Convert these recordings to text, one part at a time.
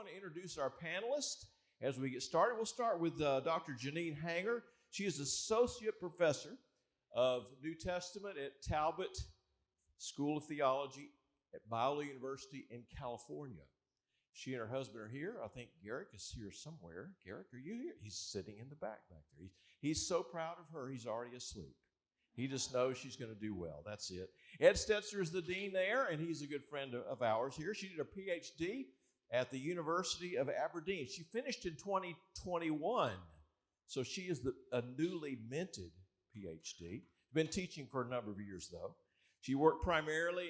want to introduce our panelists as we get started. We'll start with Dr. Jeannine Hanger. She is Associate Professor of New Testament at Talbot School of Theology at Biola University in California. She and her husband are here. I think Garrick is here somewhere. Garrick, are you here? He's sitting in the back there. He's so proud of her, he's already asleep. He just knows she's going to do well. That's it. Ed Stetzer is the dean there, and he's a good friend of ours here. She did a PhD at the University of Aberdeen. She finished in 2021, so she is a newly minted PhD. Been teaching for a number of years, though. She works primarily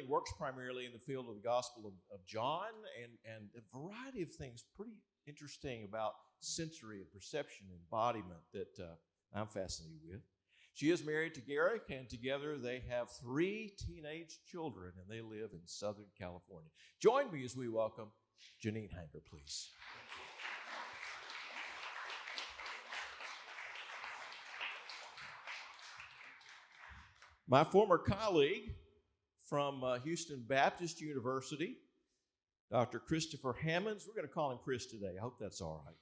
in the field of the Gospel of John and a variety of things pretty interesting about sensory and perception and embodiment that I'm fascinated with. She is married to Garrick, and together they have 3 teenage children, and they live in Southern California. Join me as we welcome Jeannine Hanger, please. My former colleague from Houston Baptist University, Dr. Christopher Hammons. We're going to call him Chris today. I hope that's all right.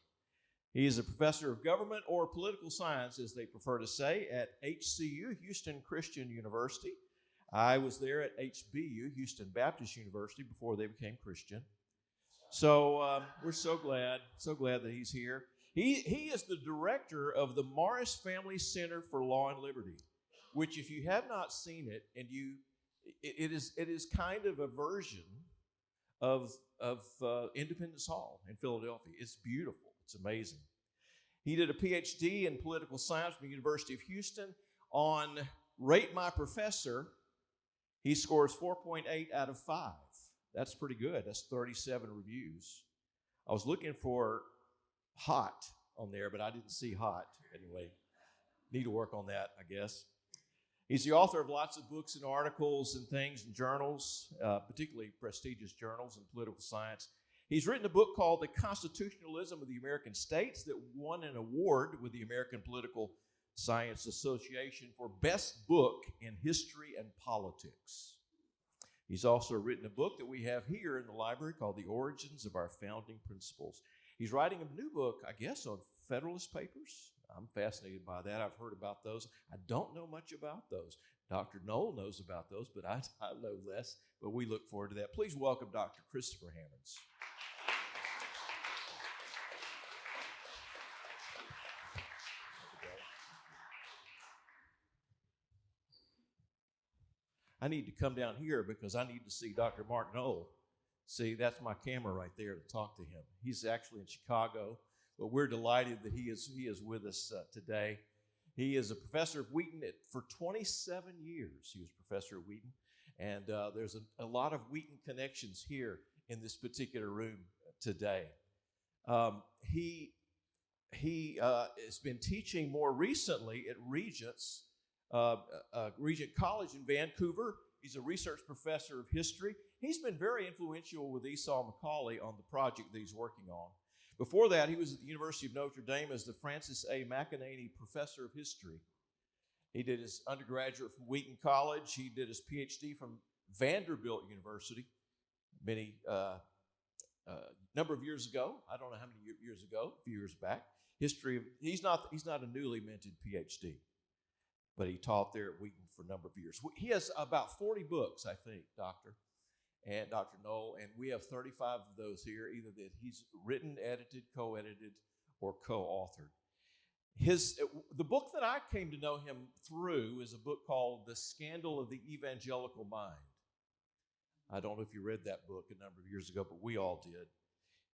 He is a professor of government or political science, as they prefer to say, at HCU, Houston Christian University. I was there at HBU, Houston Baptist University, before they became Christian. So we're so glad that he's here. He is the director of the Morris Family Center for Law and Liberty, which, if you have not seen it, and it is kind of a version of Independence Hall in Philadelphia. It's beautiful. It's amazing. He did a PhD in political science from the University of Houston. On Rate My Professor, he scores 4.8 out of 5. That's pretty good. That's 37 reviews. I was looking for hot on there, but I didn't see hot. Anyway, need to work on that, I guess. He's the author of lots of books and articles and things and journals, particularly prestigious journals in political science. He's written a book called The Constitutionalism of the American States that won an award with the American Political Science Association for Best Book in History and Politics. He's also written a book that we have here in the library called The Origins of Our Founding Principles. He's writing a new book, I guess, on Federalist Papers. I'm fascinated by that. I've heard about those. I don't know much about those. Dr. Knoll knows about those, but I know less. But we look forward to that. Please welcome Dr. Christopher Hammons. I need to come down here because I need to see Dr. Mark Knoll. See, that's my camera right there to talk to him. He's actually in Chicago, but we're delighted that he is with us today. He is a professor of Wheaton for 27 years. He was professor at Wheaton, and there's a lot of Wheaton connections here in this particular room today. He has been teaching more recently at Regent College in Vancouver. He's a research professor of history. He's been very influential with Esau McCaulley on the project that he's working on. Before that, he was at the University of Notre Dame as the Francis A. McEnany Professor of History. He did his undergraduate from Wheaton College. He did his PhD from Vanderbilt University number of years ago. I don't know how many years ago, a few years back. He's not a newly minted PhD, but he taught there at Wheaton for a number of years. He has about 40 books, I think, Dr. Knoll, and we have 35 of those here, either that he's written, edited, co-edited, or co-authored. The book that I came to know him through is a book called The Scandal of the Evangelical Mind. I don't know if you read that book a number of years ago, but we all did.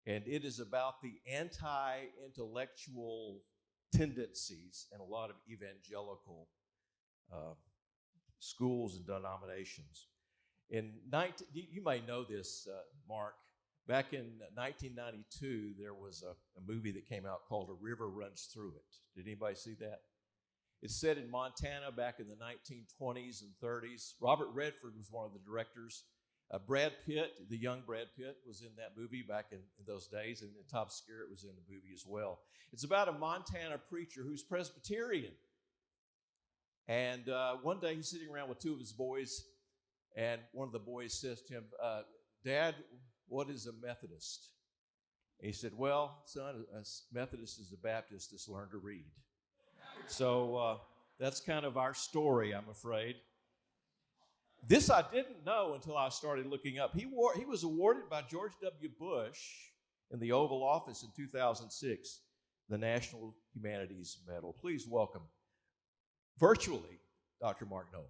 And it is about the anti-intellectual tendencies in a lot of evangelical schools and denominations. You may know this, Mark. Back in 1992, there was a movie that came out called A River Runs Through It. Did anybody see that? It's set in Montana back in the 1920s and 30s. Robert Redford was one of the directors. Brad Pitt, the young Brad Pitt, was in that movie back in those days, and Tom Skerritt was in the movie as well. It's about a Montana preacher who's Presbyterian. And one day he's sitting around with 2 of his boys, and one of the boys says to him, Dad, what is a Methodist? He said, well, son, a Methodist is a Baptist that's learned to read. So that's kind of our story, I'm afraid. This I didn't know until I started looking up. He was awarded by George W. Bush in the Oval Office in 2006, the National Humanities Medal. Please welcome, virtually, Dr. Mark Noll.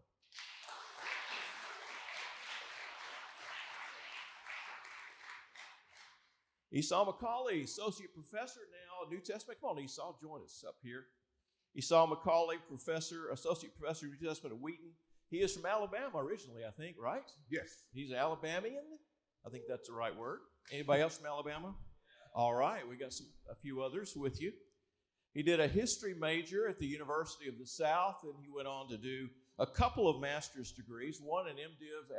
Esau McCaulley, Associate Professor now, New Testament. Come on, Esau, join us up here. Esau McCaulley, Associate Professor of New Testament at Wheaton. He is from Alabama originally, I think, right? Yes. He's an Alabamian. I think that's the right word. Anybody else from Alabama? All right, we got a few others with you. He did a history major at the University of the South, and he went on to do a couple of master's degrees, one an MDiv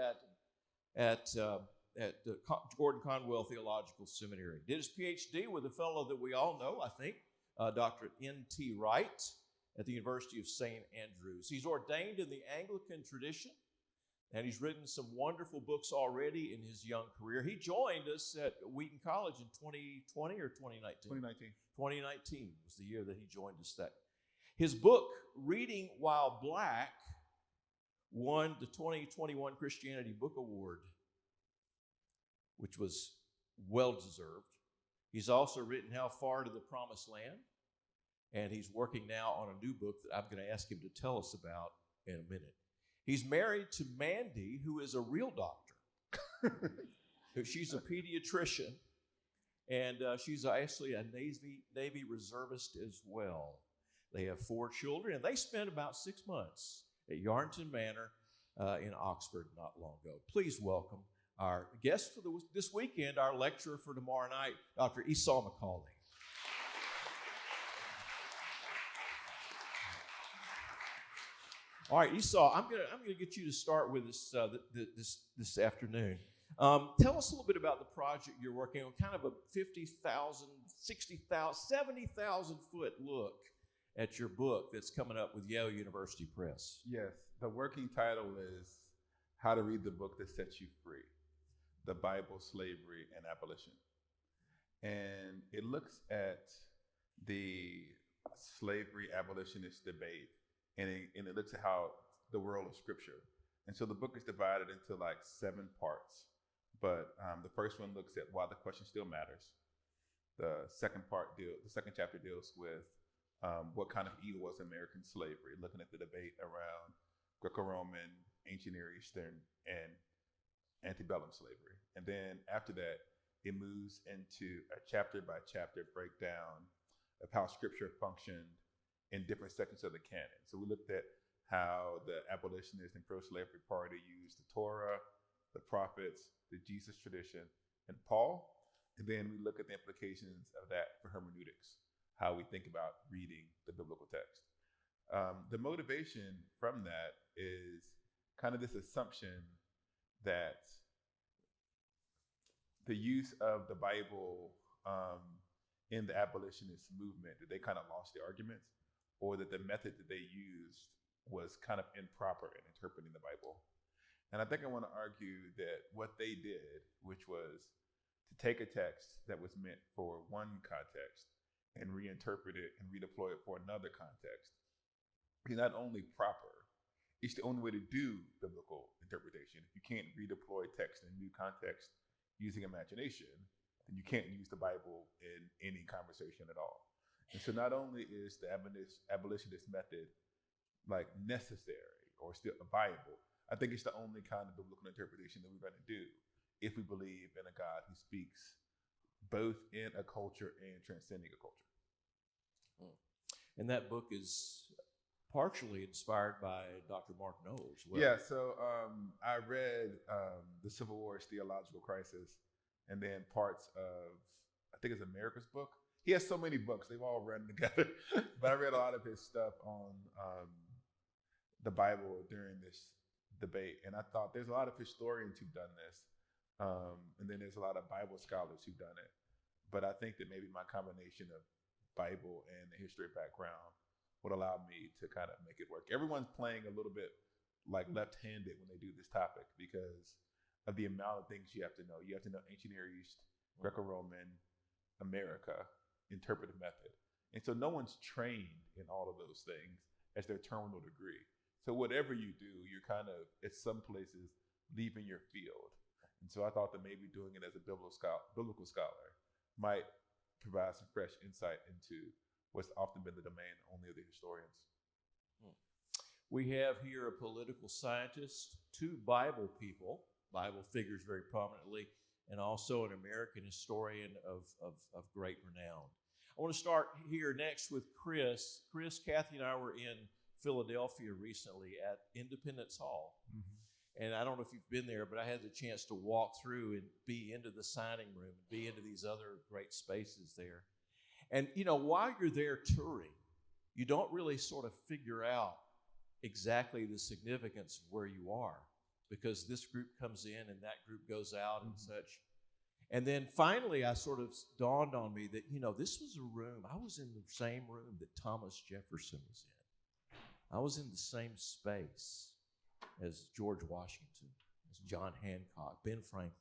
at the Gordon Conwell Theological Seminary. Did his PhD with a fellow that we all know, I think, Dr. N.T. Wright at the University of St. Andrews. He's ordained in the Anglican tradition, and he's written some wonderful books already in his young career. He joined us at Wheaton College in 2020 or 2019? 2019. 2019 was the year that he joined us. His book, Reading While Black, won the 2021 Christianity Book Award, which was well-deserved. He's also written How Far to the Promised Land, and he's working now on a new book that I'm going to ask him to tell us about in a minute. He's married to Mandy, who is a real doctor. She's a pediatrician, and she's actually a Navy reservist as well. They have 4 children, and they spent about 6 months at Yarnton Manor in Oxford not long ago. Please welcome our guest for this weekend, our lecturer for tomorrow night, Dr. Esau McCaulley. All right, Esau, I'm gonna get you to start with us this afternoon. Tell us a little bit about the project you're working on, kind of a 50,000, 60,000, 70,000 foot look at your book that's coming up with Yale University Press. Yes, the working title is How to Read the Book That Sets You Free: The Bible, Slavery, and Abolition. And it looks at the slavery abolitionist debate, and it looks at how the world of Scripture. And so the book is divided into like 7 parts. But the first one looks at why the question still matters. The second chapter deals with what kind of evil was American slavery, looking at the debate around Greco-Roman, ancient Near Eastern, and antebellum slavery. And then after that, it moves into a chapter by chapter breakdown of how Scripture functioned in different sections of the canon. So we looked at how the abolitionist and pro-slavery party used the Torah, the prophets, the Jesus tradition, and Paul. And then we look at the implications of that for hermeneutics, how we think about reading the biblical text. The motivation from that is kind of this assumption that the use of the Bible in the abolitionist movement, that they kind of lost the arguments, or that the method that they used was kind of improper in interpreting the Bible. And I think I want to argue that what they did, which was to take a text that was meant for one context and reinterpret it and redeploy it for another context, is not only proper, it's the only way to do biblical interpretation. If you can't redeploy text in a new context using imagination, then you can't use the Bible in any conversation at all. And so not only is the abolitionist method like necessary or still viable, I think it's the only kind of biblical interpretation that we're going to do if we believe in a God who speaks both in a culture and transcending a culture. And that book is partially inspired by Dr. Mark Noll as well. Yeah, so I read the Civil War's Theological Crisis, and then parts of, I think it's America's book. He has so many books, they've all run together. But I read a lot of his stuff on the Bible during this debate. And I thought there's a lot of historians who've done this. And then there's a lot of Bible scholars who've done it. But I think that maybe my combination of Bible and the history background would allow me to kind of make it work. Everyone's playing a little bit like left-handed when they do this topic because of the amount of things you have to know. You have to know ancient Near East, Greco-Roman, America interpretive method. And so no one's trained in all of those things as their terminal degree. So whatever you do, you're kind of, at some places, leaving your field. And so I thought that maybe doing it as a biblical scholar might provide some fresh insight into what's often been the domain only of the historians. We have here a political scientist, two Bible people, Bible figures very prominently, and also an American historian of great renown. I want to start here next with Chris. Chris, Kathy, and I were in Philadelphia recently at Independence Hall. Mm-hmm. And I don't know if you've been there, but I had the chance to walk through and be into the signing room, be into these other great spaces there. And, you know, while you're there touring, you don't really sort of figure out exactly the significance of where you are, because this group comes in and that group goes out and such. And then finally, I sort of dawned on me that, you know, this was a room. I was in the same room that Thomas Jefferson was in. I was in the same space as George Washington, as John Hancock, Ben Franklin.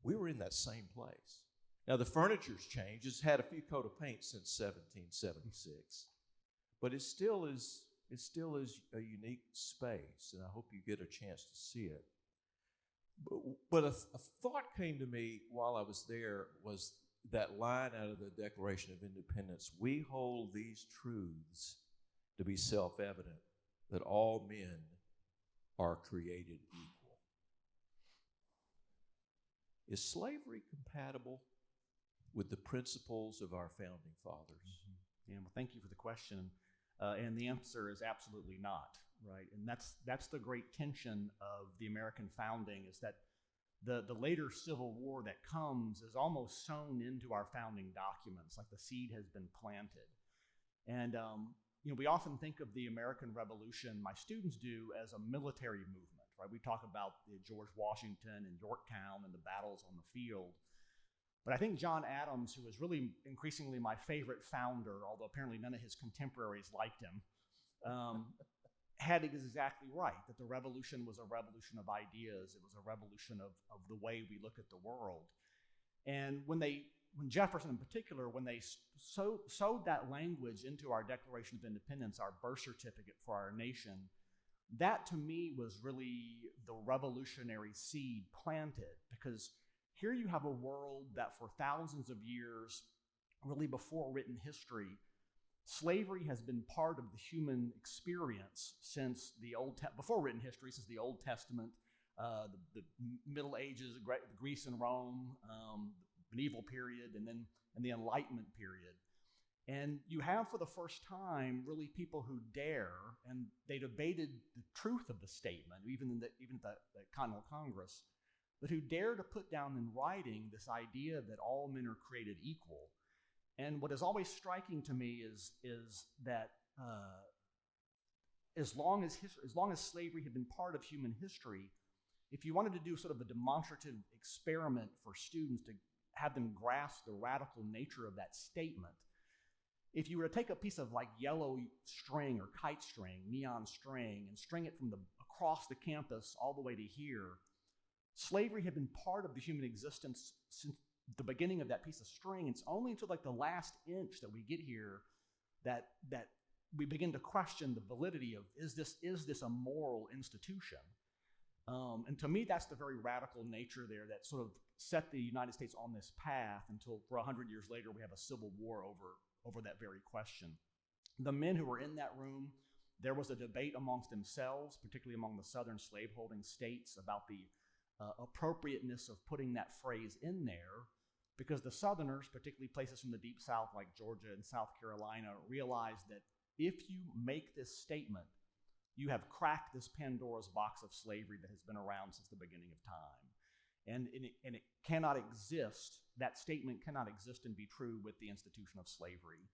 We were in that same place. Now, the furniture's changed. It's had a few coat of paint since 1776, but it still is a unique space, and I hope you get a chance to see it. But a thought came to me while I was there, was that line out of the Declaration of Independence: we hold these truths to be self-evident, that all men are created equal. Is slavery compatible with the principles of our founding fathers? Mm-hmm. Yeah, well, thank you for the question. And the answer is absolutely not, right? And that's the great tension of the American founding, is that the later Civil War that comes is almost sewn into our founding documents, like the seed has been planted. And you know, we often think of the American Revolution, my students do, as a military movement, right? We talk about the George Washington and Yorktown and the battles on the field. But I think John Adams, who was really increasingly my favorite founder, although apparently none of his contemporaries liked him, had it exactly right, that the revolution was a revolution of ideas. It was a revolution of the way we look at the world. And when Jefferson in particular, when they sewed that language into our Declaration of Independence, our birth certificate for our nation, that to me was really the revolutionary seed planted, because here you have a world that for thousands of years, really before written history, slavery has been part of the human experience since before written history, since the Old Testament, the Middle Ages, Greece and Rome, the medieval period, and then the Enlightenment period. And you have for the first time really people who dare, and they debated the truth of the statement, even at the Continental Congress, but who dare to put down in writing this idea that all men are created equal. And what is always striking to me is that as long as slavery had been part of human history, if you wanted to do sort of a demonstrative experiment for students to have them grasp the radical nature of that statement, if you were to take a piece of like yellow string or kite string, neon string, and string it from across the campus all the way to here, slavery had been part of the human existence since the beginning of that piece of string. It's only until like the last inch that we get here that we begin to question the validity of, is this a moral institution? And to me, that's the very radical nature there that sort of set the United States on this path until for 100 years later we have a civil war over that very question. The men who were in that room, there was a debate amongst themselves, particularly among the southern slaveholding states, about the appropriateness of putting that phrase in there, because the Southerners, particularly places from the Deep South like Georgia and South Carolina, realized that if you make this statement, you have cracked this Pandora's box of slavery that has been around since the beginning of time. And it cannot exist, that statement cannot exist and be true with the institution of slavery.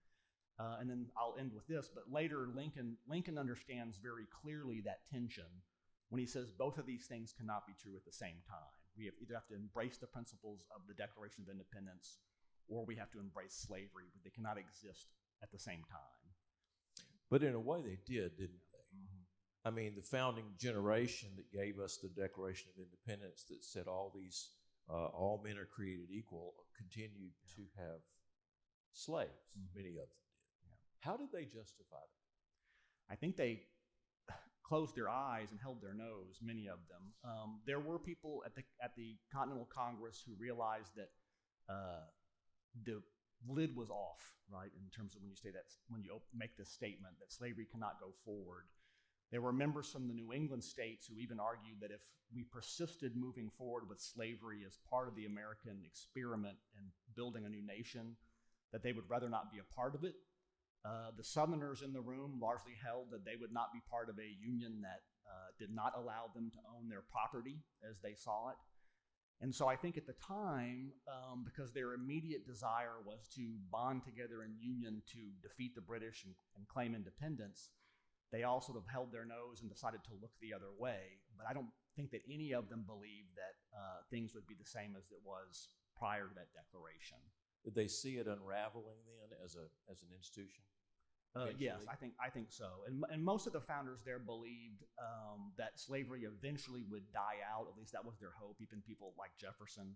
And then I'll end with this, but later Lincoln understands very clearly that tension when he says both of these things cannot be true at the same time. We either have to embrace the principles of the Declaration of Independence, or we have to embrace slavery, but they cannot exist at the same time. But in a way they did, didn't they? Mm-hmm. I mean, the founding generation that gave us the Declaration of Independence that said all these all men are created equal, continued to have slaves. Many of them did. How did they justify that? I think they closed their eyes and held their nose, many of them. There were people at the Continental Congress who realized that the lid was off, right, in terms of when you make this statement that slavery cannot go forward. There were members from the New England states who even argued that if we persisted moving forward with slavery as part of the American experiment in building a new nation, that they would rather not be a part of it. The Southerners in the room largely held that they would not be part of a union that did not allow them to own their property as they saw it. And so I think at the time, because their immediate desire was to bond together in union to defeat the British and claim independence, they all sort of held their nose and decided to look the other way. But I don't think that any of them believed that things would be the same as it was prior to that declaration. Did they see it unraveling then as an institution? Yes, I think so. And most of the founders there believed that slavery eventually would die out. At least that was their hope. Even people like Jefferson.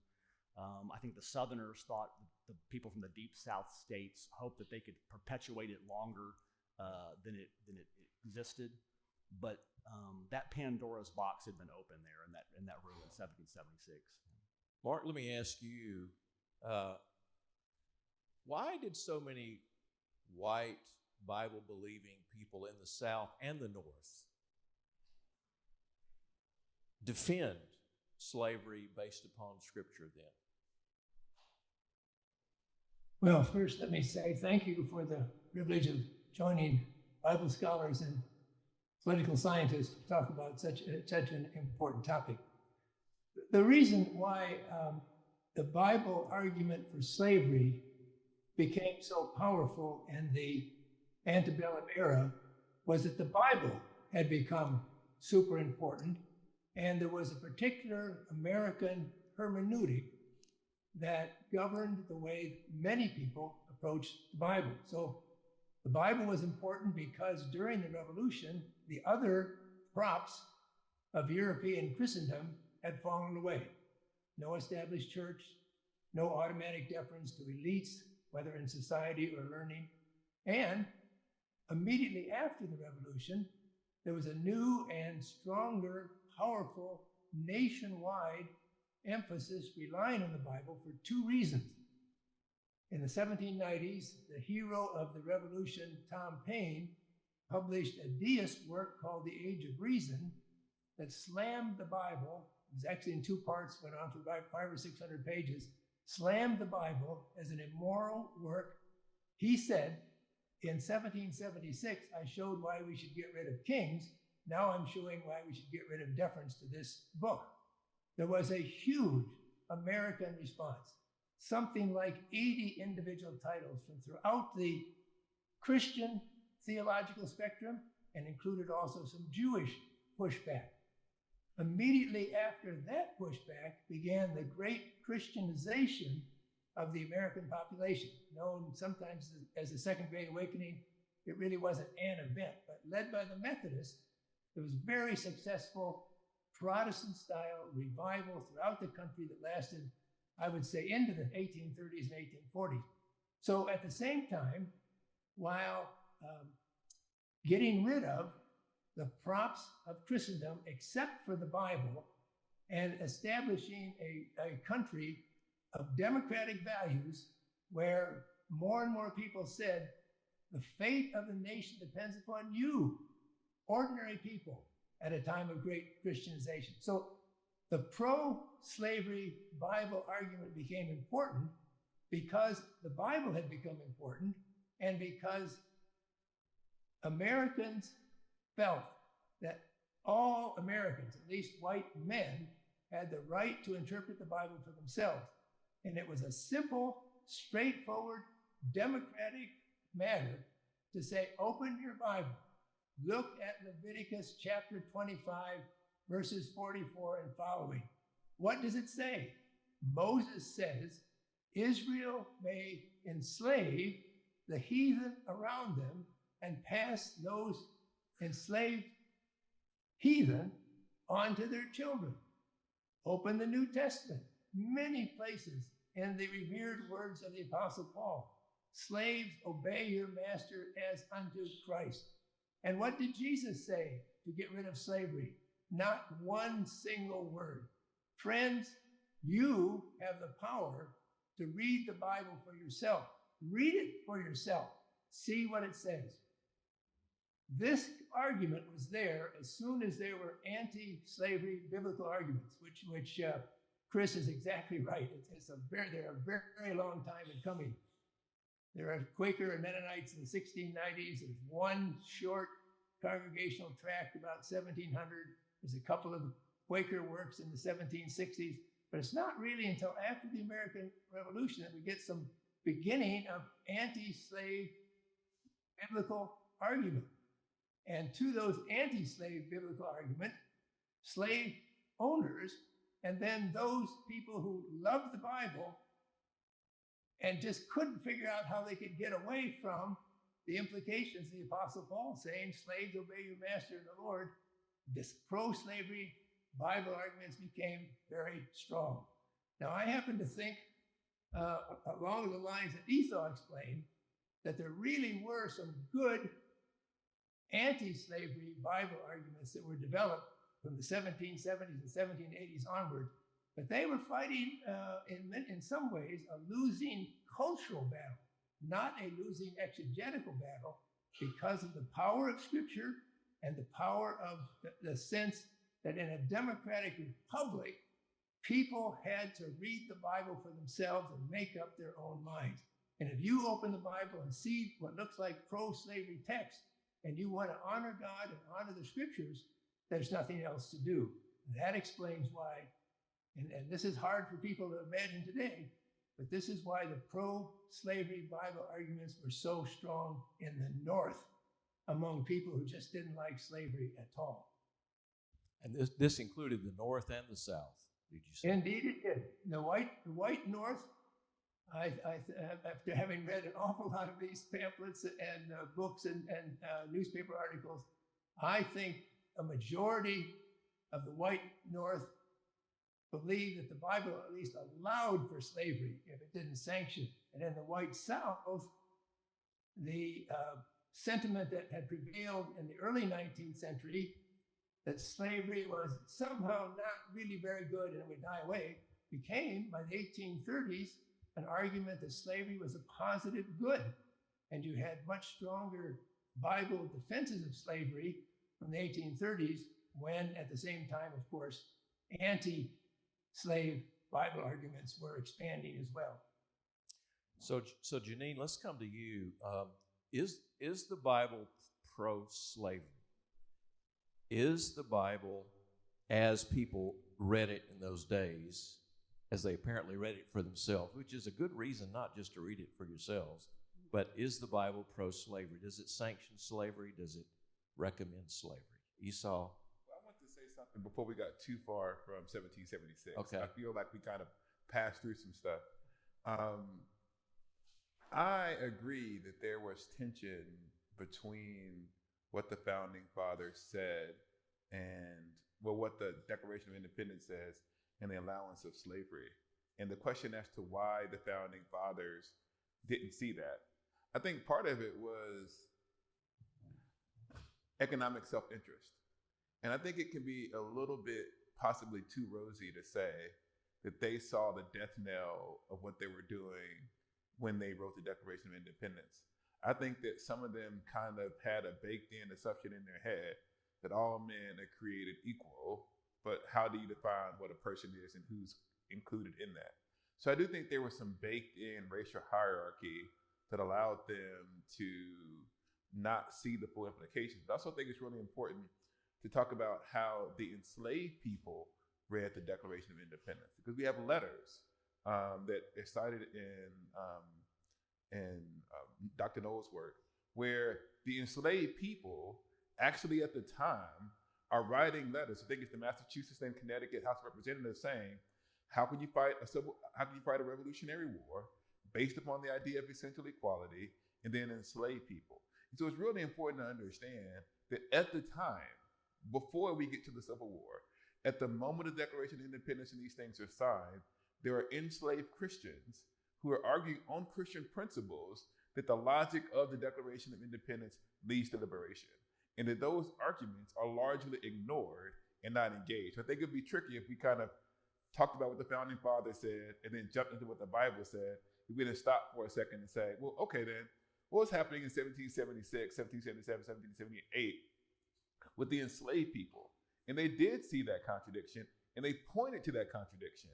I think the Southerners thought the people from the deep South states hoped that they could perpetuate it longer than it existed. But that Pandora's box had been opened there in that room in 1776. Mark, let me ask you, why did so many white Bible-believing people in the South and the North defend slavery based upon Scripture then? Well, first, let me say thank you for the privilege of joining Bible scholars and political scientists to talk about such an important topic. The reason why the Bible argument for slavery became so powerful in the antebellum era was that the Bible had become super important, and there was a particular American hermeneutic that governed the way many people approached the Bible. So the Bible was important because during the Revolution, the other props of European Christendom had fallen away. No established church, no automatic deference to elites, whether in society or learning. And immediately after the Revolution, there was a new and stronger, powerful, nationwide emphasis relying on the Bible for two reasons. In the 1790s, the hero of the Revolution, Tom Paine, published a deist work called The Age of Reason that slammed the Bible. It was actually in two parts, went on for about 500 or 600 pages, slammed the Bible as an immoral work. He said, in 1776, I showed why we should get rid of kings. Now I'm showing why we should get rid of deference to this book. There was a huge American response, something like 80 individual titles from throughout the Christian theological spectrum, and included also some Jewish pushback. Immediately after that pushback began the great Christianization of the American population, known sometimes as the Second Great Awakening. It really wasn't an event, but led by the Methodists, it was very successful Protestant-style revival throughout the country that lasted, I would say, into the 1830s and 1840s. So at the same time, while getting rid of the props of Christendom, except for the Bible, and establishing a country of democratic values where more and more people said, the fate of the nation depends upon you, ordinary people, at a time of great Christianization. So the pro-slavery Bible argument became important because the Bible had become important and because Americans felt that all Americans, at least white men, had the right to interpret the Bible for themselves. And it was a simple, straightforward, democratic matter to say, open your Bible, look at Leviticus chapter 25, verses 44 and following. What does it say? Moses says, Israel may enslave the heathen around them and pass those enslaved heathen onto their children. Open the New Testament. many places in the revered words of the Apostle Paul. Slaves, obey your master as unto Christ. And what did Jesus say to get rid of slavery? Not one single word. Friends, you have the power to read the Bible for yourself. Read it for yourself. See what it says. This argument was there as soon as there were anti-slavery biblical arguments, which Chris is exactly right. They're a very, very long time in coming. There are Quaker and Mennonites in the 1690s. There's one short congregational tract about 1700. There's a couple of Quaker works in the 1760s. But it's not really until after the American Revolution that we get some beginning of anti-slave biblical argument. And to those anti-slave biblical arguments, slave owners, and then those people who loved the Bible and just couldn't figure out how they could get away from the implications of the Apostle Paul saying, slaves, obey your master in the Lord. This pro-slavery Bible arguments became very strong. Now, I happen to think along the lines that Esau explained, that there really were some good anti-slavery Bible arguments that were developed from the 1770s and 1780s onward, but they were fighting, in some ways, a losing cultural battle, not a losing exegetical battle, because of the power of Scripture and the power of the sense that in a democratic republic, people had to read the Bible for themselves and make up their own minds. And if you open the Bible and see what looks like pro-slavery text, and you want to honor God and honor the Scriptures, there's nothing else to do. That explains why, and this is hard for people to imagine today, but this is why the pro-slavery Bible arguments were so strong in the North among people who just didn't like slavery at all. And this included the North and the South, did you say? Indeed it did. The white North, after having read an awful lot of these pamphlets and books and newspaper articles, I think a majority of the white North believed that the Bible at least allowed for slavery if it didn't sanction. And in the white South, the sentiment that had prevailed in the early 19th century, that slavery was somehow not really very good and it would die away, became, by the 1830s, an argument that slavery was a positive good. And you had much stronger Bible defenses of slavery from the 1830s, when at the same time, of course, anti-slave Bible arguments were expanding as well. So Jeannine, let's come to you. Is the Bible pro-slavery? Is the Bible, as people read it in those days, as they apparently read it for themselves, which is a good reason not just to read it for yourselves, but is the Bible pro-slavery? Does it sanction slavery? Does it recommend slavery? Esau? Well, I want to say something before we got too far from 1776. Okay. I feel like we kind of passed through some stuff. I agree that there was tension between what the founding fathers said and what the Declaration of Independence says and the allowance of slavery. And the question as to why the founding fathers didn't see that. I think part of it was economic self-interest. And I think it can be a little bit possibly too rosy to say that they saw the death knell of what they were doing when they wrote the Declaration of Independence. I think that some of them kind of had a baked-in assumption in their head that all men are created equal, but how do you define what a person is and who's included in that? So I do think there was some baked-in racial hierarchy that allowed them to not see the full implications. But I also think it's really important to talk about how the enslaved people read the Declaration of Independence, because we have letters that are cited in Dr. Noll's work, where the enslaved people actually at the time are writing letters. I think it's the Massachusetts and Connecticut House of Representatives saying, how can you fight a revolutionary war based upon the idea of essential equality and then enslave people? And so it's really important to understand that at the time, before we get to the Civil War, at the moment of Declaration of Independence and these things are signed, there are enslaved Christians who are arguing on Christian principles that the logic of the Declaration of Independence leads to liberation, and that those arguments are largely ignored and not engaged. I think it'd be tricky if we kind of talked about what the Founding Fathers said and then jumped into what the Bible said. We didn't stop for a second and say, well, okay, then what was happening in 1776, 1777, 1778 with the enslaved people? And they did see that contradiction, and they pointed to that contradiction,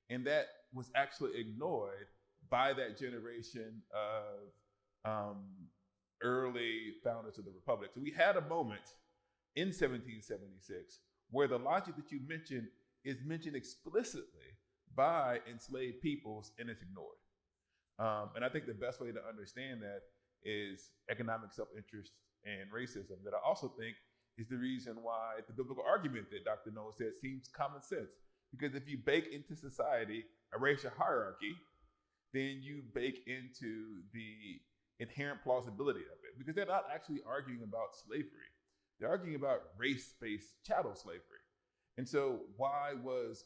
and that was actually ignored by that generation of early founders of the Republic. So we had a moment in 1776 where the logic that you mentioned is mentioned explicitly by enslaved peoples, and it's ignored. And I think the best way to understand that is economic self-interest and racism, that I also think is the reason why the biblical argument that Dr. Noel said seems common sense. Because if you bake into society a racial hierarchy, then you bake into the inherent plausibility of it. Because they're not actually arguing about slavery. They're arguing about race-based chattel slavery. And so why was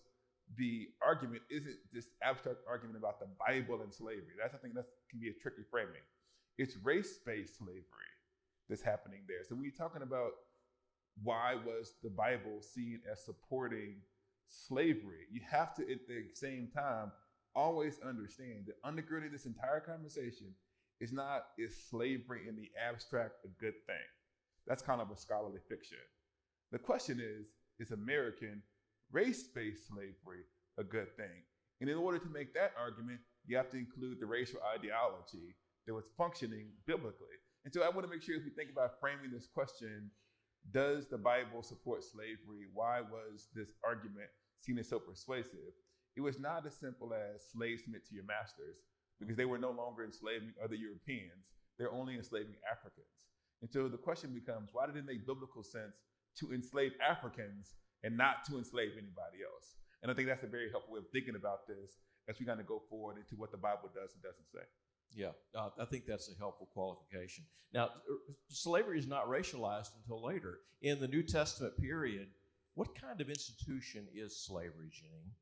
the argument isn't this abstract argument about the Bible and slavery? I think that can be a tricky framing. It's race-based slavery that's happening there. So we're talking about why was the Bible seen as supporting slavery? You have to, at the same time, always understand that undergirding this entire conversation is slavery in the abstract a good thing? That's kind of a scholarly fiction. The question is American race-based slavery a good thing? And in order to make that argument, you have to include the racial ideology that was functioning biblically. And so I want to make sure as we think about framing this question, does the Bible support slavery? Why was this argument seen as so persuasive? It was not as simple as slaves submit to your masters, because they were no longer enslaving other Europeans. They're only enslaving Africans. And so the question becomes, why did it make biblical sense to enslave Africans and not to enslave anybody else? And I think that's a very helpful way of thinking about this as we kind of go forward into what the Bible does and doesn't say. Yeah, I think that's a helpful qualification. Now, slavery is not racialized until later. In the New Testament period, what kind of institution is slavery, Jeannine?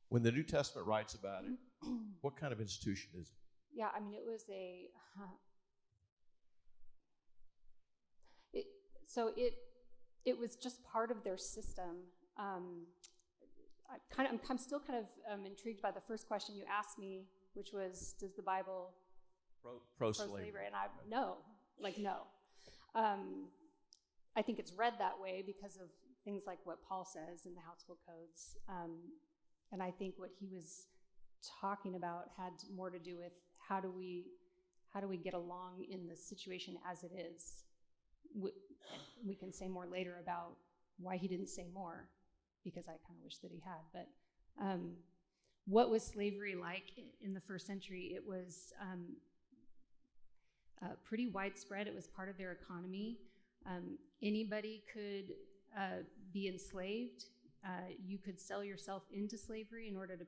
When the New Testament writes about it, what kind of institution is it? Yeah, I mean, it was just part of their system. I'm still kind of intrigued by the first question you asked me, which was, does the Bible pro-slavery? And no. I think it's read that way because of things like what Paul says in the household codes. And I think what he was talking about had more to do with how do we get along in the situation as it is. We can say more later about why he didn't say more, because I kind of wish that he had. But what was slavery like in the first century? It was pretty widespread. It was part of their economy. Anybody could be enslaved. You could sell yourself into slavery in order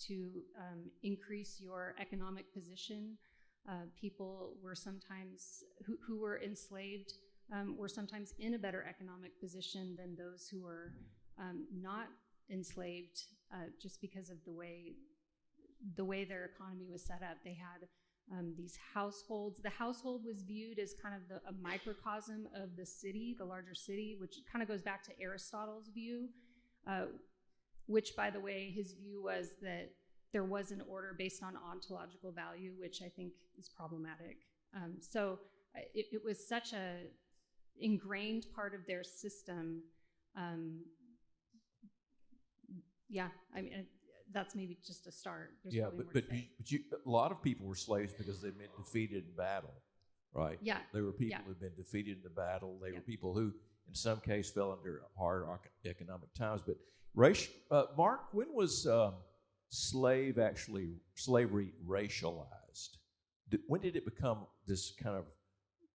to increase your economic position. People were sometimes, who were enslaved, were sometimes in a better economic position than those who were not enslaved, just because of the way their economy was set up. They had these households. The household was viewed as kind of a microcosm of the city, the larger city, which kind of goes back to Aristotle's view, which, by the way, his view was that there was an order based on ontological value, which I think is problematic. So it was such a ingrained part of their system. Yeah, I mean, that's maybe just a start. There's but a lot of people were slaves because they'd been defeated in battle, right? Yeah. They were people who'd been defeated in the battle. They were people who, in some case, fell under hard economic times. But Mark, when was slavery racialized? When did it become this kind of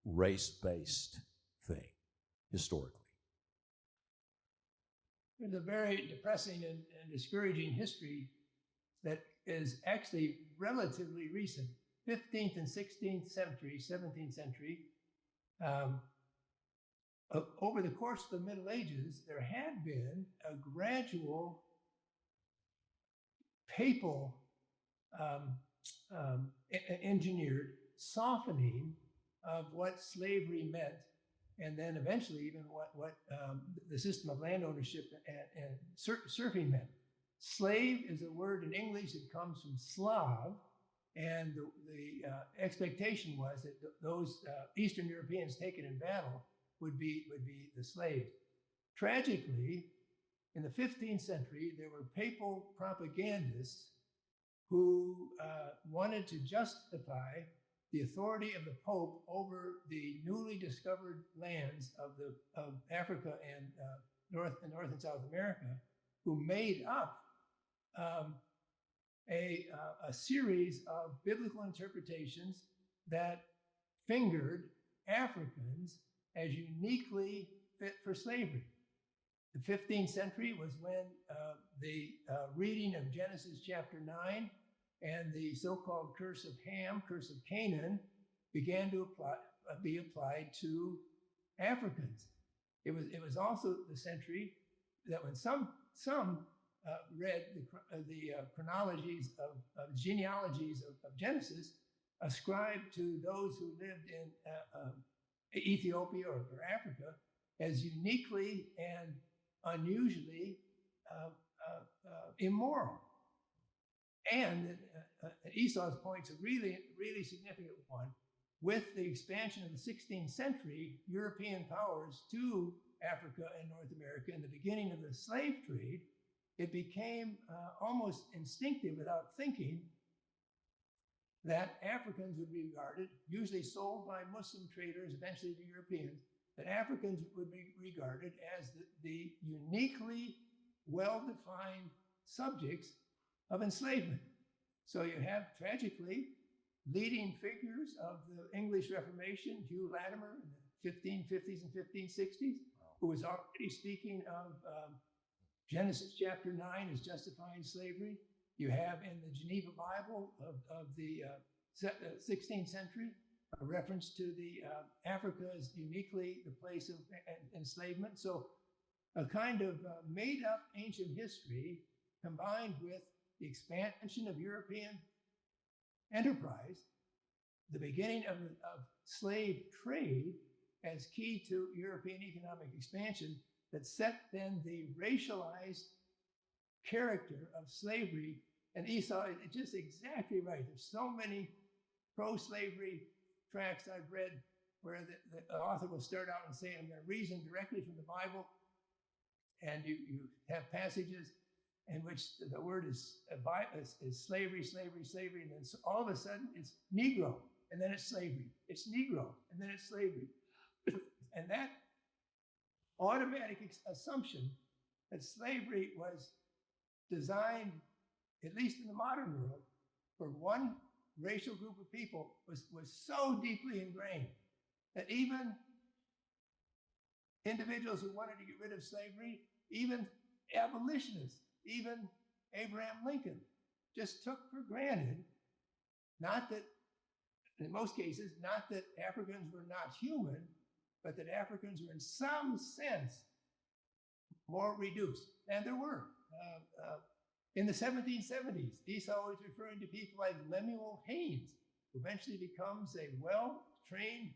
race-based thing historically? There's a very depressing and discouraging history that is actually relatively recent. 15th and 16th century, 17th century. Over the course of the Middle Ages, there had been a gradual papal engineered softening of what slavery meant, and then eventually even what the system of land ownership and serfing meant. Slave is a word in English that comes from Slav, and the expectation was that those Eastern Europeans taken in battle would be the slaves. Tragically, in the 15th century, there were papal propagandists who wanted to justify the authority of the Pope over the newly discovered lands of Africa and North and South America, who made up a series of biblical interpretations that fingered Africans as uniquely fit for slavery. The 15th century was when the reading of Genesis chapter 9 and the so-called curse of Ham, curse of Canaan, began to be applied to Africans. It was also the century that when some read the chronologies of genealogies of Genesis, ascribed to those who lived in Ethiopia or Africa as uniquely and unusually immoral. And Esau's point's a really, really significant one. With the expansion of the 16th century, European powers to Africa and North America and the beginning of the slave trade, it became almost instinctive without thinking that Africans would be regarded, usually sold by Muslim traders, eventually to Europeans, that Africans would be regarded as the uniquely well-defined subjects of enslavement. So you have, tragically, leading figures of the English Reformation, Hugh Latimer in the 1550s and 1560s, who was already speaking of Genesis chapter 9 as justifying slavery. You have in the Geneva Bible of the 16th century a reference to the Africa as uniquely the place of enslavement. So a kind of made-up ancient history combined with the expansion of European enterprise, the beginning of slave trade as key to European economic expansion, that set then the racialized character of slavery. And Esau is just exactly right. There's so many pro-slavery tracts I've read where the author will start out and say, I'm going to reason directly from the Bible. And you have passages in which the word is slavery, slavery, slavery. And then all of a sudden it's Negro, and then it's slavery. It's Negro, and then it's slavery. And that automatic assumption that slavery was designed, at least in the modern world, for one racial group of people was so deeply ingrained that even individuals who wanted to get rid of slavery, even abolitionists, even Abraham Lincoln, just took for granted, not that, in most cases, not that Africans were not human, but that Africans were in some sense more reduced. And there were. In the 1770s, Esau was referring to people like Lemuel Haynes, who eventually becomes a well-trained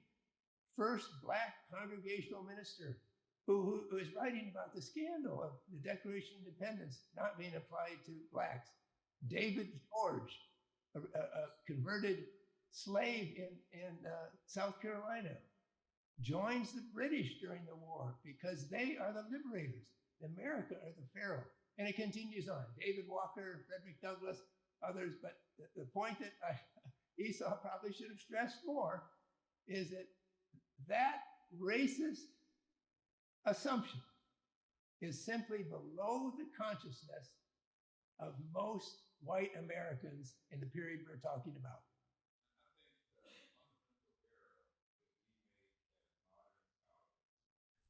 first Black congregational minister who is writing about the scandal of the Declaration of Independence not being applied to Blacks. David George, a converted slave in South Carolina, joins the British during the war because they are the liberators. America are the Pharaoh. And it continues on. David Walker, Frederick Douglass, others. But the point that Esau probably should have stressed more is that racist assumption is simply below the consciousness of most white Americans in the period we're talking about.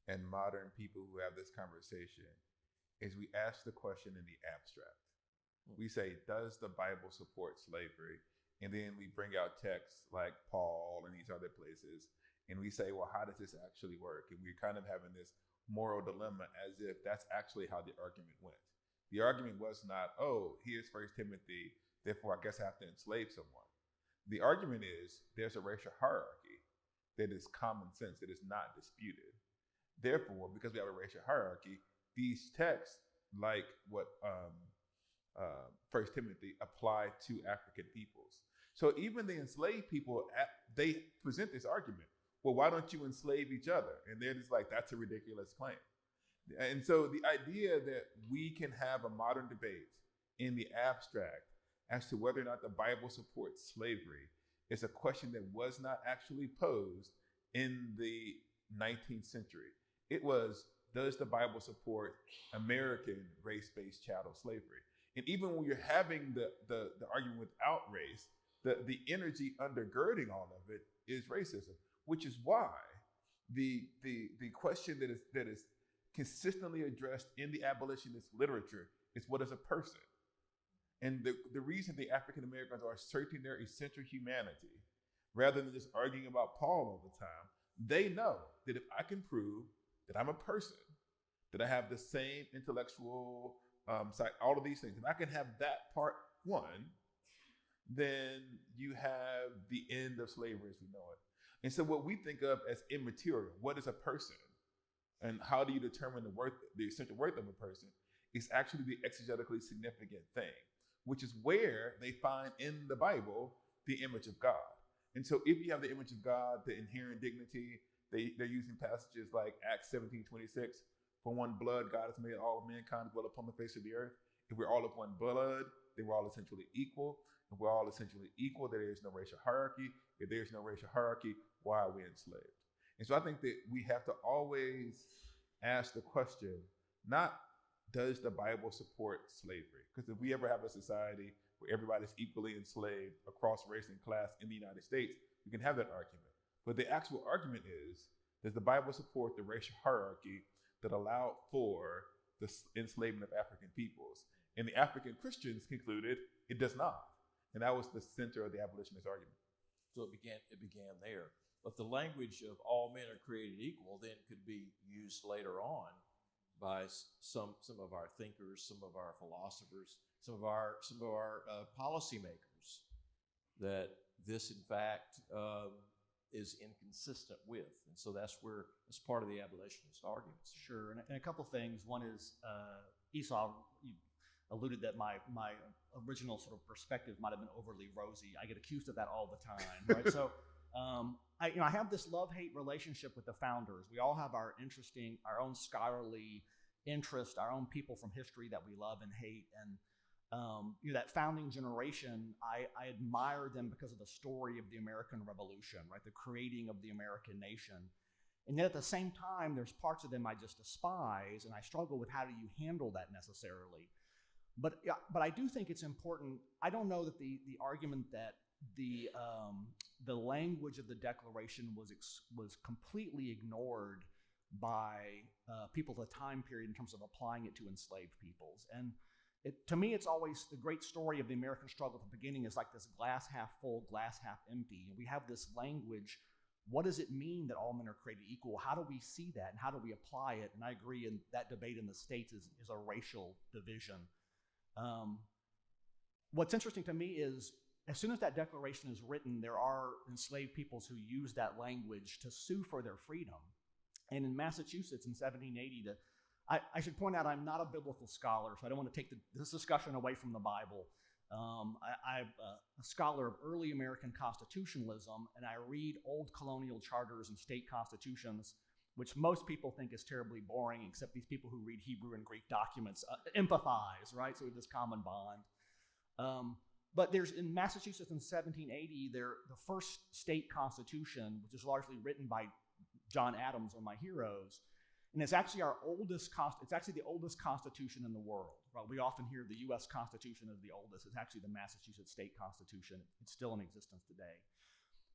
And modern people who have this conversation is we ask the question in the abstract. We say, does the Bible support slavery? And then we bring out texts like Paul and these other places, and we say, well, how does this actually work? And we're kind of having this moral dilemma as if that's actually how the argument went. The argument was not, oh, here's 1 Timothy, therefore I guess I have to enslave someone. The argument is there's a racial hierarchy that is common sense, that is not disputed. Therefore, because we have a racial hierarchy, these texts, like what 1 Timothy, apply to African peoples. So even the enslaved people, they present this argument. Well, why don't you enslave each other? And they're just like, that's a ridiculous claim. And so the idea that we can have a modern debate in the abstract as to whether or not the Bible supports slavery is a question that was not actually posed in the 19th century. It was, does the Bible support American race-based chattel slavery? And even when you're having the argument without race, the energy undergirding all of it is racism, which is why the question that is consistently addressed in the abolitionist literature is, what is a person? And the reason the African Americans are asserting their essential humanity, rather than just arguing about Paul all the time, they know that if I can prove that I'm a person, that I have the same intellectual side, all of these things, if I can have that part one, then you have the end of slavery as we know it. And so what we think of as immaterial, what is a person? And how do you determine the essential worth of a person, is actually the exegetically significant thing, which is where they find in the Bible the image of God. And so if you have the image of God, the inherent dignity, they're using passages like Acts 17:26, for one blood God has made all of mankind dwell upon the face of the earth. If we're all of one blood, then we're all essentially equal. If we're all essentially equal, there is no racial hierarchy. If there's no racial hierarchy, why are we enslaved? And so I think that we have to always ask the question, not does the Bible support slavery? Because if we ever have a society where everybody's equally enslaved across race and class in the United States, we can have that argument. But the actual argument is, does the Bible support the racial hierarchy that allowed for the enslavement of African peoples? And the African Christians concluded it does not. And that was the center of the abolitionist argument. So it began there. But the language of all men are created equal then could be used later on by some of our thinkers, some of our philosophers, some of our policymakers, that this in fact is inconsistent with. And so that's part of the abolitionist arguments. Sure, and a couple things. One is Esau, you alluded that my original sort of perspective might have been overly rosy. I get accused of that all the time, right? So I have this love-hate relationship with the founders. We all have our own scholarly interest, our own people from history that we love and hate. And that founding generation, I admire them because of the story of the American Revolution, right? The creating of the American nation. And yet at the same time, there's parts of them I just despise, and I struggle with how do you handle that necessarily. But I do think it's important. I don't know that the argument that the language of the Declaration was completely ignored by people of the time period in terms of applying it to enslaved peoples. And to me, it's always the great story of the American struggle at the beginning is like this glass half full, glass half empty. And we have this language. What does it mean that all men are created equal? How do we see that, and how do we apply it? And I agree, in that debate in the States is a racial division. What's interesting to me is, as soon as that declaration is written, there are enslaved peoples who use that language to sue for their freedom. And in Massachusetts in 1780, I should point out I'm not a biblical scholar, so I don't want to take this discussion away from the Bible. I'm a scholar of early American constitutionalism, and I read old colonial charters and state constitutions, which most people think is terribly boring, except these people who read Hebrew and Greek documents empathize, right? So we have this common bond. But there's, in Massachusetts in 1780, the first state constitution, which is largely written by John Adams, one of my heroes, and it's actually it's actually the oldest constitution in the world. Right? We often hear the U.S. Constitution as the oldest. It's actually the Massachusetts State Constitution. It's still in existence today.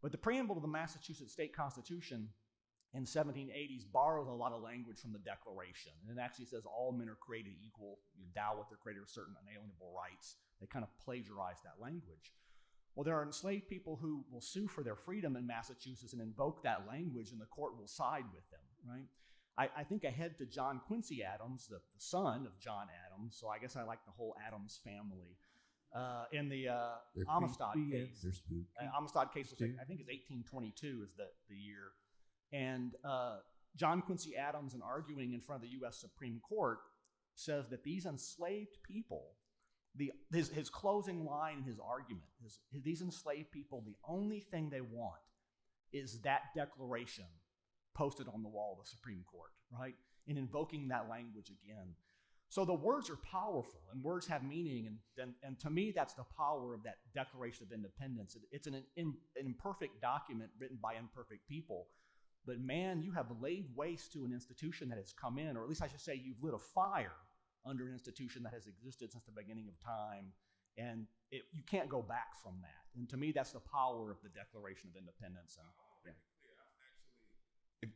But the preamble to the Massachusetts State Constitution in 1780s borrows a lot of language from the Declaration. And it actually says all men are created equal, endowed with their creator certain unalienable rights. They kind of plagiarize that language. Well, there are enslaved people who will sue for their freedom in Massachusetts and invoke that language, and the court will side with them, right? I think ahead to John Quincy Adams, the son of John Adams. So I guess I like the whole Adams family. In the Amistad case, Amistad case, which I think is 1822 is the year. And John Quincy Adams, in arguing in front of the U.S. Supreme Court, says that these enslaved people, his closing line in his argument is, these enslaved people, the only thing they want is that declaration posted on the wall of the Supreme Court, right? And invoking that language again. So the words are powerful, and words have meaning, and to me, that's the power of that Declaration of Independence. It's an imperfect document written by imperfect people, but man, you have laid waste to an institution that has come in, or at least I should say you've lit a fire under an institution that has existed since the beginning of time, and you can't go back from that. And to me, that's the power of the Declaration of Independence. And, yeah.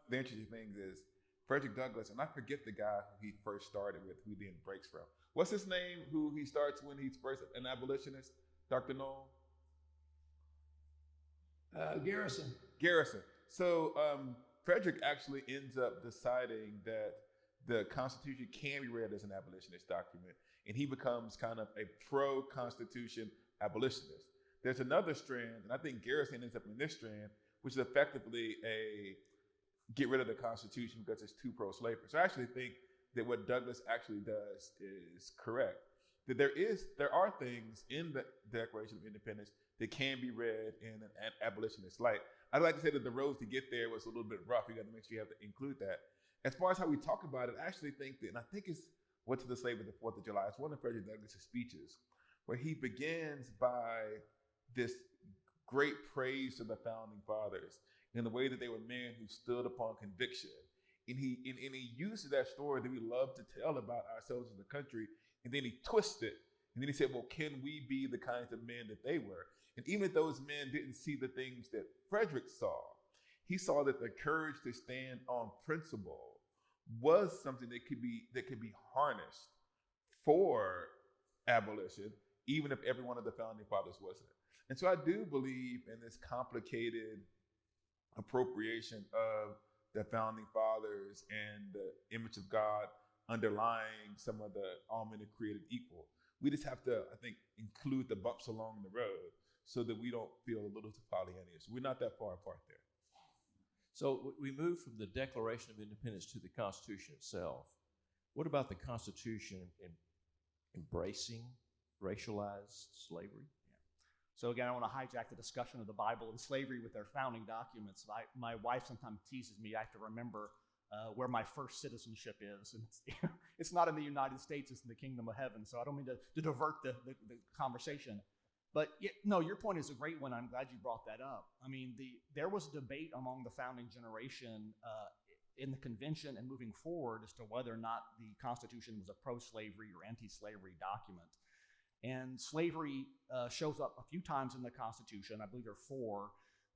The interesting thing is, Frederick Douglass, and I forget the guy who he first started with, who then breaks from. What's his name, who he starts when he's first an abolitionist, Dr. Knoll? Garrison. Garrison. So Frederick actually ends up deciding that the Constitution can be read as an abolitionist document, and he becomes kind of a pro-Constitution abolitionist. There's another strand, and I think Garrison ends up in this strand, which is effectively a get rid of the Constitution because it's too pro-slavery. So I actually think that what Douglass actually does is correct. That there are things in the Declaration of Independence that can be read in an abolitionist light. I'd like to say that the road to get there was a little bit rough. You got to make sure you have to include that. As far as how we talk about it, I actually think that, and I think it's What to the Slave of the 4th of July. It's one of Frederick Douglass's speeches where he begins by this great praise to the founding fathers in the way that they were men who stood upon conviction. And he uses that story that we love to tell about ourselves as a country, and then he twists it. And then he said, well, can we be the kinds of men that they were? And even if those men didn't see the things that Frederick saw, he saw that the courage to stand on principle was something that could be harnessed for abolition, even if every one of the founding fathers wasn't. And so I do believe in this complicated appropriation of the founding fathers and the image of God underlying some of the all men are created equal. We just have to, I think, include the bumps along the road so that we don't feel a little too Pollyannish. We're not that far apart there. So we move from the Declaration of Independence to the Constitution itself. What about the Constitution embracing racialized slavery? So again, I want to hijack the discussion of the Bible and slavery with their founding documents. My wife sometimes teases me. I have to remember where my first citizenship is. And it's not in the United States, it's in the kingdom of heaven. So I don't mean to divert the conversation. But no, your point is a great one. I'm glad you brought that up. I mean, there was a debate among the founding generation in the convention and moving forward as to whether or not the Constitution was a pro-slavery or anti-slavery document. And slavery shows up a few times in the Constitution. I believe there are 4.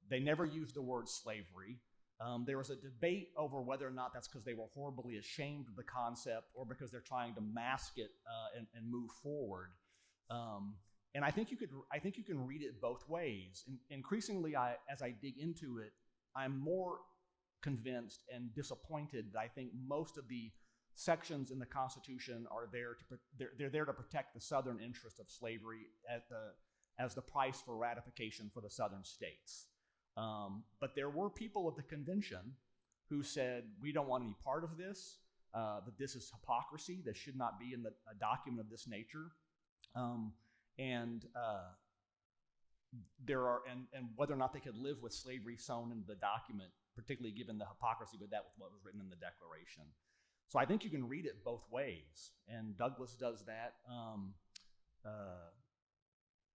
They never used the word slavery. There was a debate over whether or not that's because they were horribly ashamed of the concept or because they're trying to mask it and move forward. And I think you can read it both ways. And increasingly, as I dig into it, I'm more convinced and disappointed that I think most of the sections in the Constitution are they're there to protect the Southern interest of slavery as the price for ratification for the Southern states. But there were people of the convention who said, we don't want any part of this, that this is hypocrisy, this should not be in a document of this nature. And whether or not they could live with slavery sewn into the document, particularly given the hypocrisy with that with what was written in the Declaration. So I think you can read it both ways, and Douglass does that.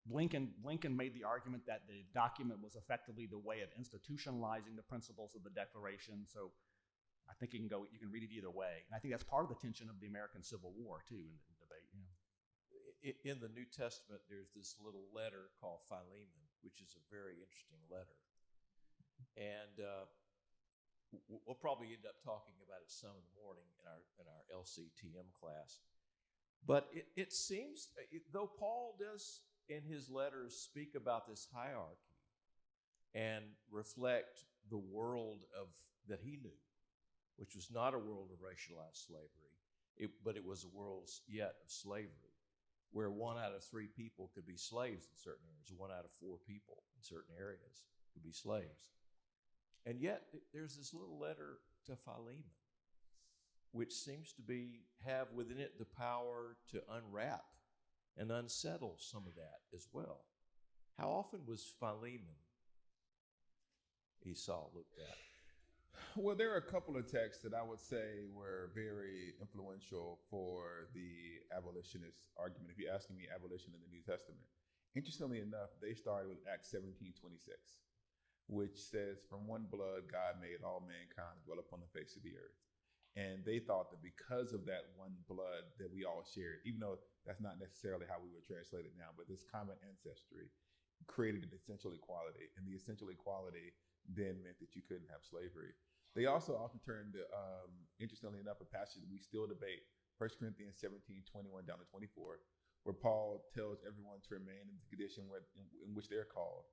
Lincoln made the argument that the document was effectively the way of institutionalizing the principles of the Declaration. So I think you can read it either way, and I think that's part of the tension of the American Civil War too in the debate. In the New Testament, there's this little letter called Philemon, which is a very interesting letter, and we'll probably end up talking about it some in the morning in our LCTM class. But it seems, though Paul does in his letters speak about this hierarchy and reflect the world that he knew, which was not a world of racialized slavery, but it was a world yet of slavery, where 1 out of 3 people could be slaves in certain areas, 1 out of 4 people in certain areas could be slaves. And yet, there's this little letter to Philemon, which seems to have within it the power to unwrap and unsettle some of that as well. How often was Philemon, Esau, looked at? Well, there are a couple of texts that I would say were very influential for the abolitionist argument. If you're asking me abolition in the New Testament, interestingly enough, they started with Acts 17:26, which says, "From one blood God made all mankind dwell upon the face of the earth." And they thought that because of that one blood that we all shared, even though that's not necessarily how we would translate it now, but this common ancestry created an essential equality. And the essential equality then meant that you couldn't have slavery. They also often turned to, interestingly enough, a passage that we still debate, 1 Corinthians 17:21 down to 24, where Paul tells everyone to remain in the condition in which they're called.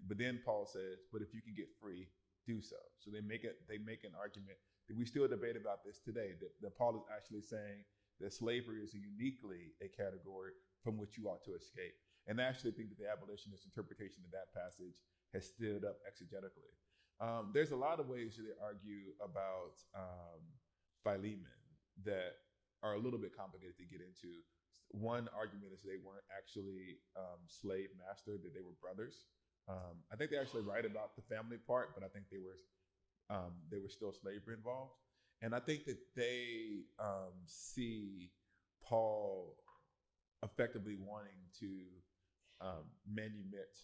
But then Paul says, but if you can get free, do so. So they make an argument that we still debate about this today, that Paul is actually saying that slavery is uniquely a category from which you ought to escape. And I actually think that the abolitionist interpretation of that passage has stood up exegetically. There's a lot of ways that they argue about Philemon that are a little bit complicated to get into. One argument is they weren't actually slave master, that they were brothers. I think they actually write about the family part, but I think they were still slavery involved. And I think that they see Paul effectively wanting to manumit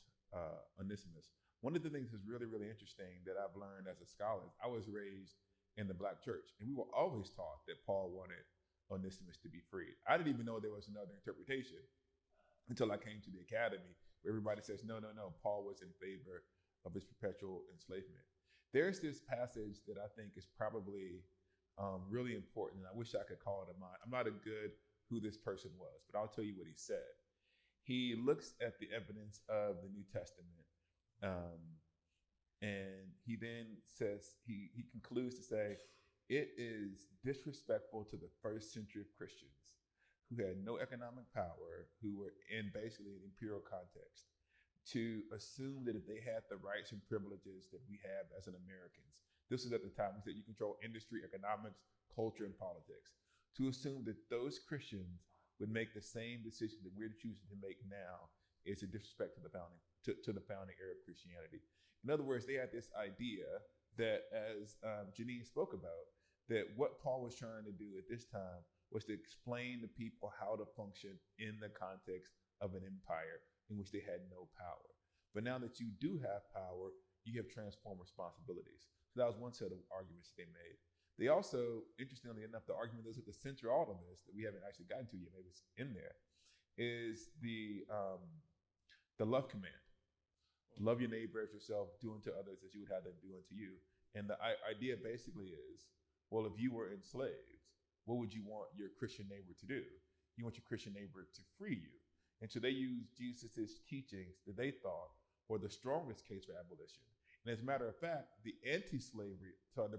Onesimus. One of the things that's really, really interesting that I've learned as a scholar, I was raised in the Black church, and we were always taught that Paul wanted Onesimus to be freed. I didn't even know there was another interpretation until I came to the academy, where everybody says, no, Paul was in favor of his perpetual enslavement. There's this passage that I think is probably really important, and I wish I could call it to mind. I'm not a good who this person was, but I'll tell you what he said. He looks at the evidence of the New Testament, and he then says, he concludes to say, it is disrespectful to the first century Christians who had no economic power, who were in basically an imperial context, to assume that if they had the rights and privileges that we have as an Americans, this is at the time that you control industry, economics, culture, and politics, to assume that those Christians would make the same decision that we're choosing to make now is a disrespect to the founding era of Christianity. In other words, they had this idea that, as Jeannine spoke about, that what Paul was trying to do at this time was to explain to people how to function in the context of an empire in which they had no power. But now that you do have power, you have transformed responsibilities. So that was one set of arguments they made. They also, interestingly enough, the argument that's at the center of all of this that we haven't actually gotten to yet, maybe it's in there, is the love command. Love your neighbor as yourself, do unto others as you would have them do unto you. And the idea basically is, well, if you were enslaved, what would you want your Christian neighbor to do? You want your Christian neighbor to free you. And so they used Jesus' teachings that they thought were the strongest case for abolition. And as a matter of fact, the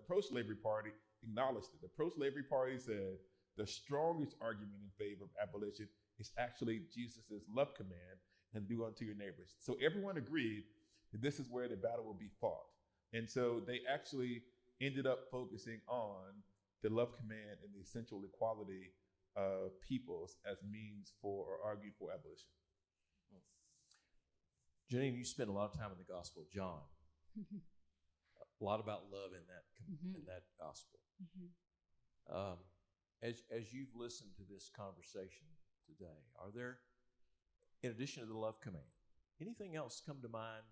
pro-slavery party acknowledged it. The pro-slavery party said the strongest argument in favor of abolition is actually Jesus' love command, and do unto your neighbors. So everyone agreed that this is where the battle will be fought. And so they actually ended up focusing on the love command and the essential equality of peoples as means for, or argued for, abolition. Jeannine, you spent a lot of time in the Gospel of John. A lot about love in that gospel. As you've listened to this conversation today, are there, in addition to the love command, anything else come to mind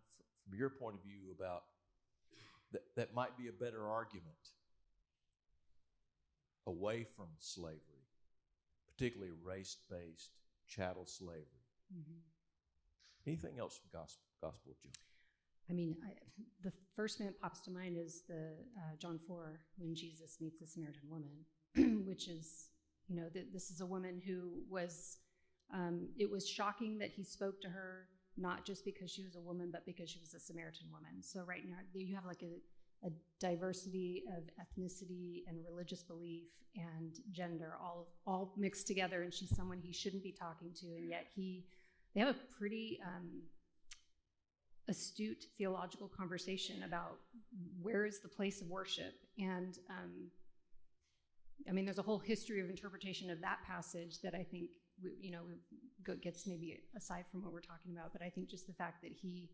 from your point of view about that might be a better argument away from slavery, particularly race-based chattel slavery? Anything else from Gospel of John? I mean, the first thing that pops to mind is the John 4, when Jesus meets the Samaritan woman, which is, this is a woman who was, it was shocking that he spoke to her, not just because she was a woman, but because she was a Samaritan woman. So right now, you have like a diversity of ethnicity and religious belief and gender all mixed together, and she's someone he shouldn't be talking to, and yet they have a pretty astute theological conversation about where is the place of worship. And I mean, there's a whole history of interpretation of that passage that I think gets maybe aside from what we're talking about, but I think just the fact that he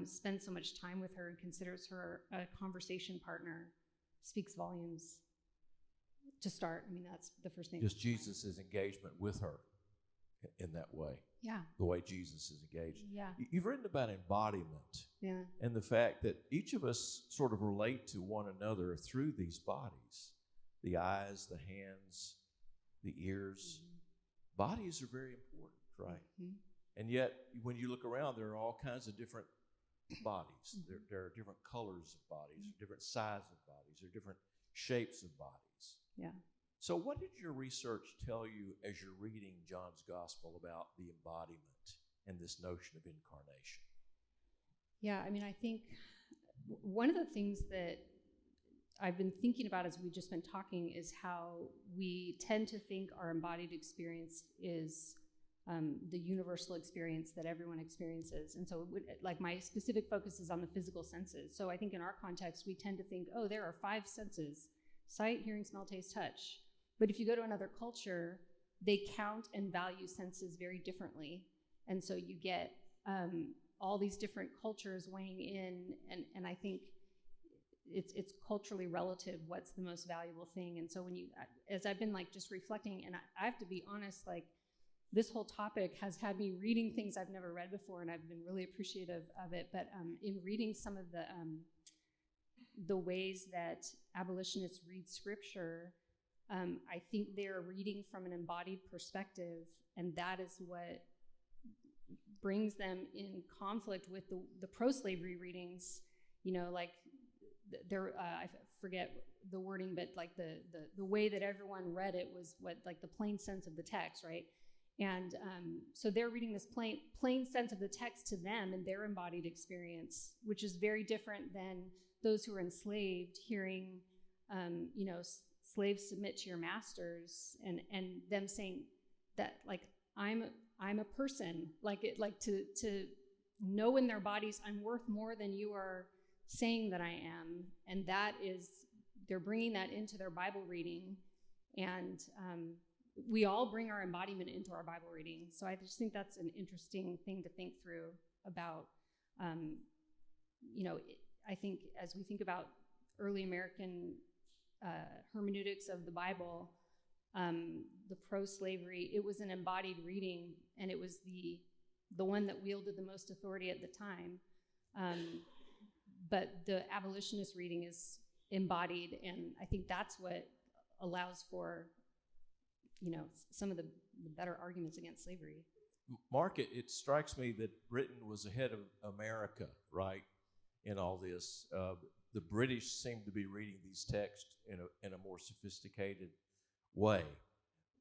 spends so much time with her and considers her a conversation partner speaks volumes. To start, I mean, that's the first thing. Just Jesus' engagement with her in that way. Yeah. The way Jesus is engaged. Yeah. You've written about embodiment. Yeah. And the fact that each of us sort of relate to one another through these bodies. The eyes, the hands, the ears. Mm-hmm. Bodies are very important, right? Mm-hmm. And yet, when you look around, there are all kinds of different bodies. Mm-hmm. There are different colors of bodies, mm-hmm. different sizes of bodies, there are different shapes of bodies. Yeah. So what did your research tell you as you're reading John's Gospel about the embodiment and this notion of incarnation? Yeah, I mean, I think one of the things that I've been thinking about as we've just been talking is how we tend to think our embodied experience is the universal experience that everyone experiences. And so like my specific focus is on the physical senses. So I think in our context, we tend to think, oh, there are 5 senses: sight, hearing, smell, taste, touch. But if you go to another culture, they count and value senses very differently. And so you get all these different cultures weighing in, and I think it's culturally relative what's the most valuable thing. And so as I've been like just reflecting, and I have to be honest, like this whole topic has had me reading things I've never read before, and I've been really appreciative of it. But in reading some of the ways that abolitionists read Scripture, I think they're reading from an embodied perspective, and that is what brings them in conflict with the pro-slavery readings. Like I forget the wording, but like the way that everyone read it was what, like the plain sense of the text, right? And so they're reading this plain sense of the text to them and their embodied experience, which is very different than those who are enslaved hearing, slaves submit to your masters, and them saying that, like, I'm a person, to know in their bodies I'm worth more than you are saying that I am, and that is, they're bringing that into their Bible reading, and we all bring our embodiment into our Bible reading. So I just think that's an interesting thing to think through about, I think as we think about early American hermeneutics of the Bible, the pro-slavery, it was an embodied reading, and it was the one that wielded the most authority at the time. But the abolitionist reading is embodied, and I think that's what allows for, some of the better arguments against slavery. Mark, it strikes me that Britain was ahead of America, right, in all this. The British seem to be reading these texts in a more sophisticated way.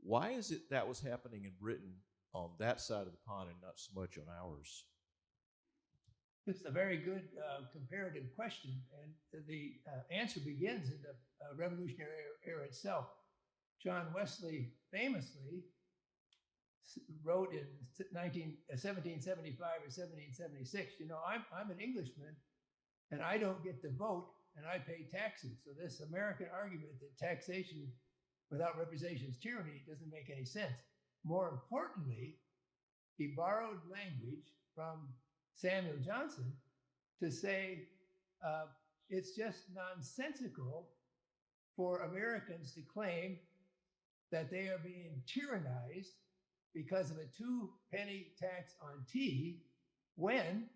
Why is it that was happening in Britain on that side of the pond and not so much on ours? It's a very good comparative question, and the answer begins in the Revolutionary era itself. John Wesley famously wrote in 1775 or 1776, I'm an Englishman, and I don't get to vote, and I pay taxes. So this American argument that taxation without representation is tyranny doesn't make any sense. More importantly, he borrowed language from Samuel Johnson to say it's just nonsensical for Americans to claim that they are being tyrannized because of a 2-penny tax on tea when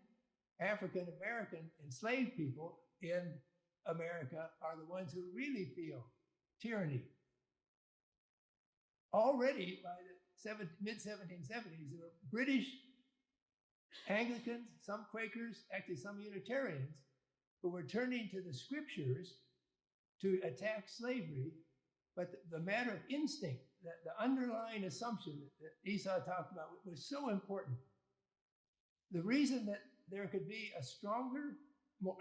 African American enslaved people in America are the ones who really feel tyranny. Already by the mid-1770s, there were British Anglicans, some Quakers, actually some Unitarians, who were turning to the Scriptures to attack slavery. But the matter of instinct, the underlying assumption that Esau talked about was so important. The reason that there could be a stronger,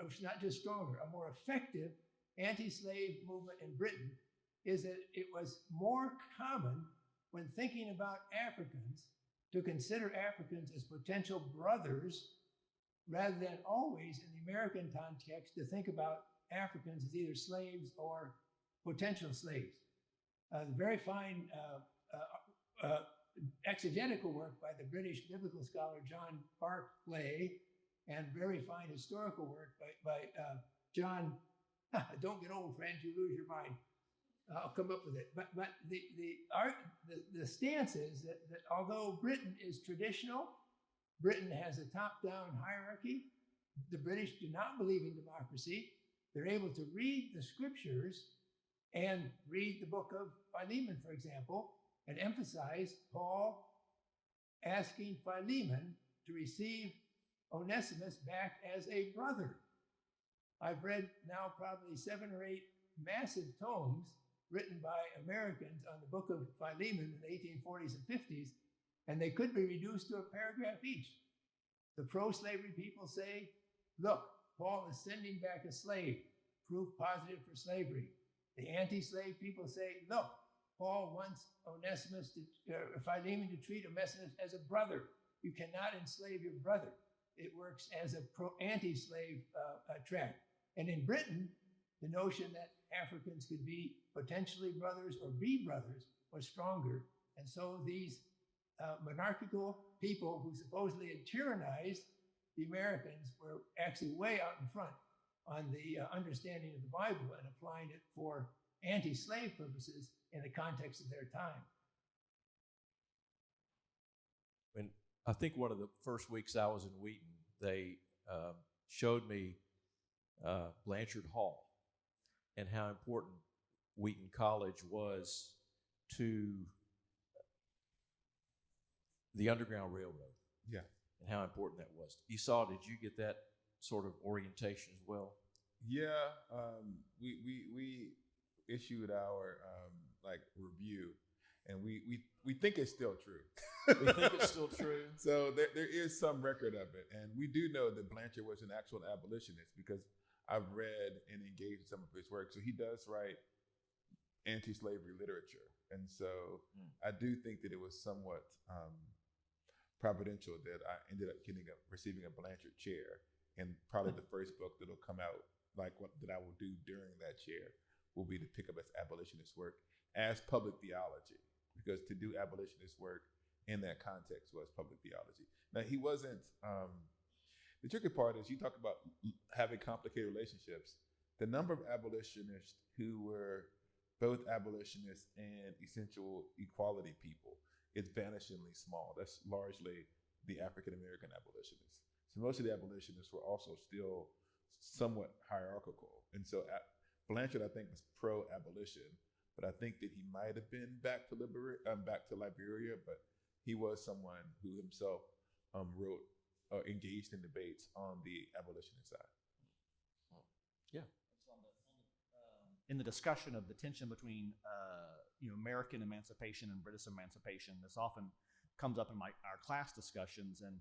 it's not just stronger, a more effective anti-slave movement in Britain is that it was more common when thinking about Africans to consider Africans as potential brothers rather than always in the American context to think about Africans as either slaves or potential slaves. The very fine exegetical work by the British biblical scholar John Barclay and very fine historical work by John, don't get old, friends, you lose your mind. I'll come up with it. But the stance is that although Britain is traditional, Britain has a top-down hierarchy. The British do not believe in democracy. They're able to read the scriptures and read the book of Philemon, for example, and emphasize Paul asking Philemon to receive Onesimus back as a brother. I've read now probably 7 or 8 massive tomes written by Americans on the book of Philemon in the 1840s and 50s, and they could be reduced to a paragraph each. The pro-slavery people say, look, Paul is sending back a slave, proof positive for slavery. The anti-slave people say, look, Paul wants Philemon to treat Onesimus as a brother. You cannot enslave your brother. It works as a anti-slave track. And in Britain, the notion that Africans could be potentially brothers or be brothers was stronger. And so these monarchical people who supposedly had tyrannized the Americans were actually way out in front on the understanding of the Bible and applying it for anti-slave purposes in the context of their time. When I think one of the first weeks I was in Wheaton, they showed me Blanchard Hall and how important Wheaton College was to the Underground Railroad. Yeah. And how important that was. Esau, did you get that sort of orientation as well? Yeah, we issued our review, and we think it's still true. We think it's still true. So there is some record of it, and we do know that Blanchard was an actual abolitionist because I've read and engaged in some of his work. So he does write anti-slavery literature, and so I do think that it was somewhat providential that I ended up receiving a Blanchard chair, and probably the first book that'll come out that I will do during that chair will be to pick up his abolitionist work as public theology, because to do abolitionist work in that context was public theology. Now, he wasn't, the tricky part is you talk about having complicated relationships. The number of abolitionists who were both abolitionists and essential equality people is vanishingly small. That's largely the African-American abolitionists. So most of the abolitionists were also still somewhat hierarchical. And so Blanchard, I think, was pro-abolition, but I think that he might have been back to Liberia, but he was someone who himself wrote or engaged in debates on the abolitionist side. Yeah. In the discussion of the tension between American emancipation and British emancipation, this often comes up in our class discussions. And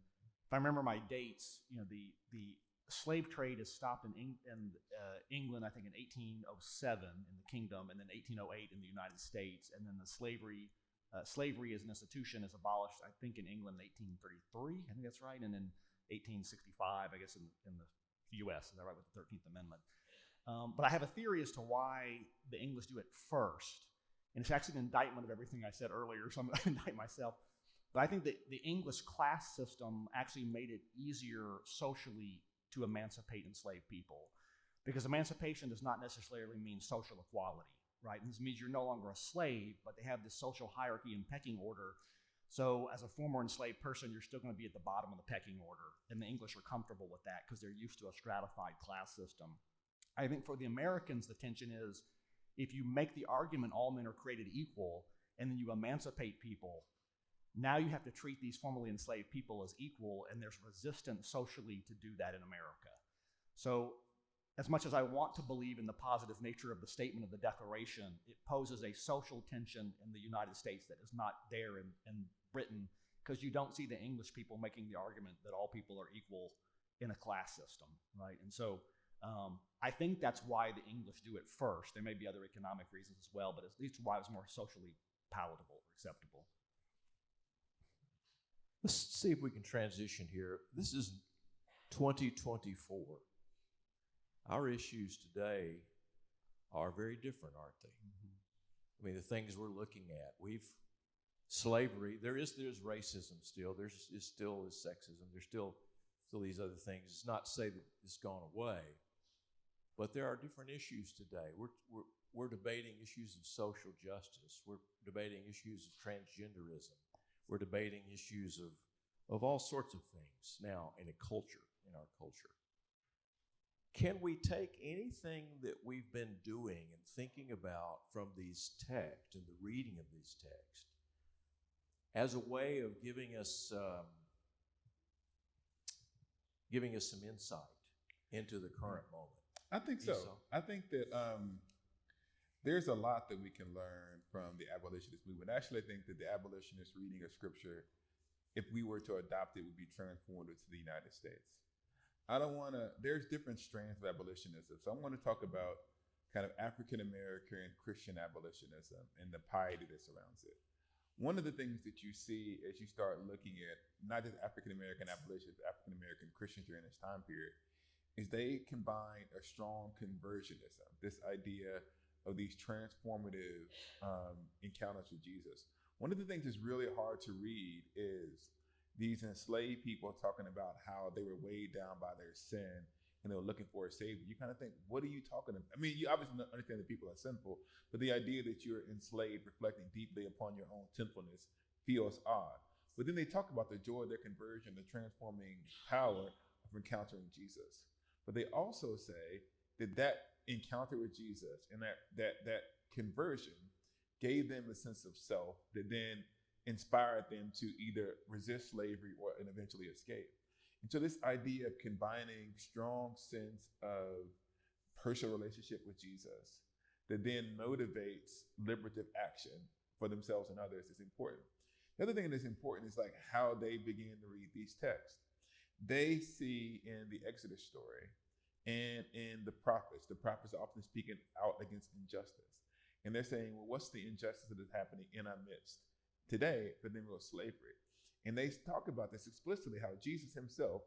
if I remember my dates, the slave trade is stopped in England, I think, in 1807 in the Kingdom, and then 1808 in the United States, and then the slavery as an institution is abolished, I think, in England in 1833. I think that's right, and in 1865, I guess, in the U.S. Is that right, with the 13th Amendment? But I have a theory as to why the English do it first, and it's actually an indictment of everything I said earlier, so I'm going to indict myself. But I think that the English class system actually made it easier socially to emancipate enslaved people, because emancipation does not necessarily mean social equality, right? And this means you're no longer a slave, but they have this social hierarchy and pecking order. So as a former enslaved person, you're still going to be at the bottom of the pecking order, and the English are comfortable with that because they're used to a stratified class system. I think for the Americans, the tension is if you make the argument all men are created equal, and then you emancipate people, now you have to treat these formerly enslaved people as equal, and there's resistance socially to do that in America. So as much as I want to believe in the positive nature of the statement of the Declaration, it poses a social tension in the United States that is not there in Britain, because you don't see the English people making the argument that all people are equal in a class system, right? And so I think that's why the English do it first. There may be other economic reasons as well, but at least why it's more socially palatable or acceptable. Let's see if we can transition here. This is 2024. Our issues today are very different, aren't they? I mean, the things we're looking at. Slavery, there's racism still. There's still is sexism. There's still these other things. It's not to say that it's gone away, but there are different issues today. We're debating issues of social justice. We're debating issues of transgenderism. We're debating issues of all sorts of things now in our culture. Can we take anything that we've been doing and thinking about from these texts and the reading of these texts as a way of giving us some insight into the current moment? I think so. Esau? I think that there's a lot that we can learn from the abolitionist movement. Actually, I think that the abolitionist reading of Scripture, if we were to adopt it, would be transformative to the United States. There's different strands of abolitionism. So I'm going to talk about kind of African-American Christian abolitionism and the piety that surrounds it. One of the things that you see as you start looking at not just African-American abolitionists, but African-American Christians during this time period, is they combine a strong conversionism, this idea of these transformative encounters with Jesus. One of the things that's really hard to read is these enslaved people talking about how they were weighed down by their sin and they were looking for a savior. You kind of think, what are you talking about? I mean, you obviously understand that people are sinful, but the idea that you're enslaved, reflecting deeply upon your own sinfulness, feels odd. But then they talk about the joy of their conversion, the transforming power of encountering Jesus. But they also say that encounter with Jesus and that conversion gave them a sense of self that then inspired them to either resist slavery or and eventually escape. And so this idea of combining strong sense of personal relationship with Jesus that then motivates liberative action for themselves and others is important. The other thing that's important is like how they begin to read these texts. They see in the Exodus story and in the prophets are often speaking out against injustice. And they're saying, well, what's the injustice that is happening in our midst today for them with slavery? And they talk about this explicitly, how Jesus himself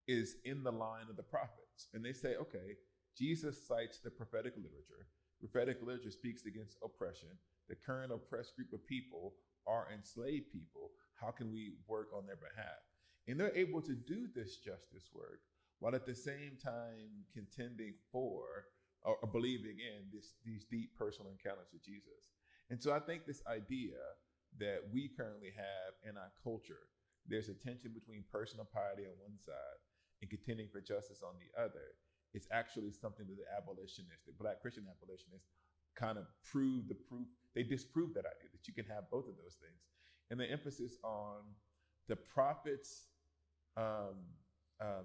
is in the line of the prophets. And they say, okay, Jesus cites the prophetic literature. Prophetic literature speaks against oppression. The current oppressed group of people are enslaved people. How can we work on their behalf? And they're able to do this justice work while at the same time contending for or believing in these deep personal encounters with Jesus. And so I think this idea that we currently have in our culture, there's a tension between personal piety on one side and contending for justice on the other. It's actually something that the abolitionists, the Black Christian abolitionists, kind of they disproved that idea, that you can have both of those things. And the emphasis on the prophet's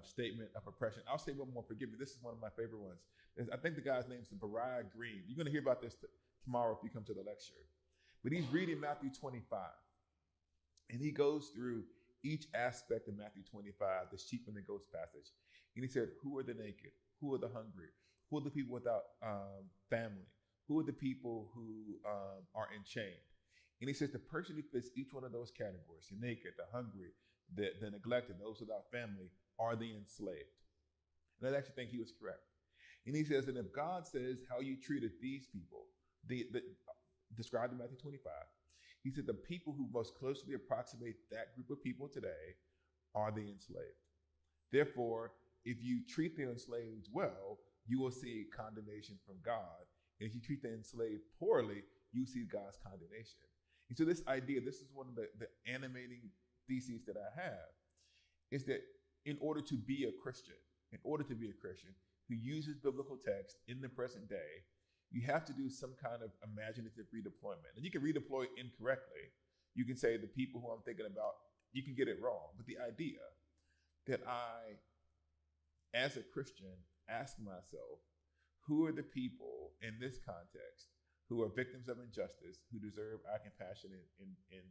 statement of oppression. I'll say one more, forgive me, this is one of my favorite ones. I think the guy's name is Bariah Green. You're gonna hear about this tomorrow if you come to the lecture. But he's reading Matthew 25, and he goes through each aspect of Matthew 25, the sheep and the goats passage. And he said, who are the naked? Who are the hungry? Who are the people without family? Who are the people who are enchained? And he says the person who fits each one of those categories, the naked, the hungry, the neglected, those without family, are the enslaved. And I actually think he was correct. And he says that if God says how you treated these people, described in Matthew 25, he said the people who most closely approximate that group of people today are the enslaved. Therefore, if you treat the enslaved well, you will see condemnation from God. And if you treat the enslaved poorly, you see God's condemnation. And so this idea, this is one of the animating theses that I have, is that in order to be a Christian who uses biblical text in the present day, you have to do some kind of imaginative redeployment. And you can redeploy incorrectly. You can say the people who I'm thinking about, you can get it wrong. But the idea that I, as a Christian, ask myself, who are the people in this context who are victims of injustice, who deserve our compassion and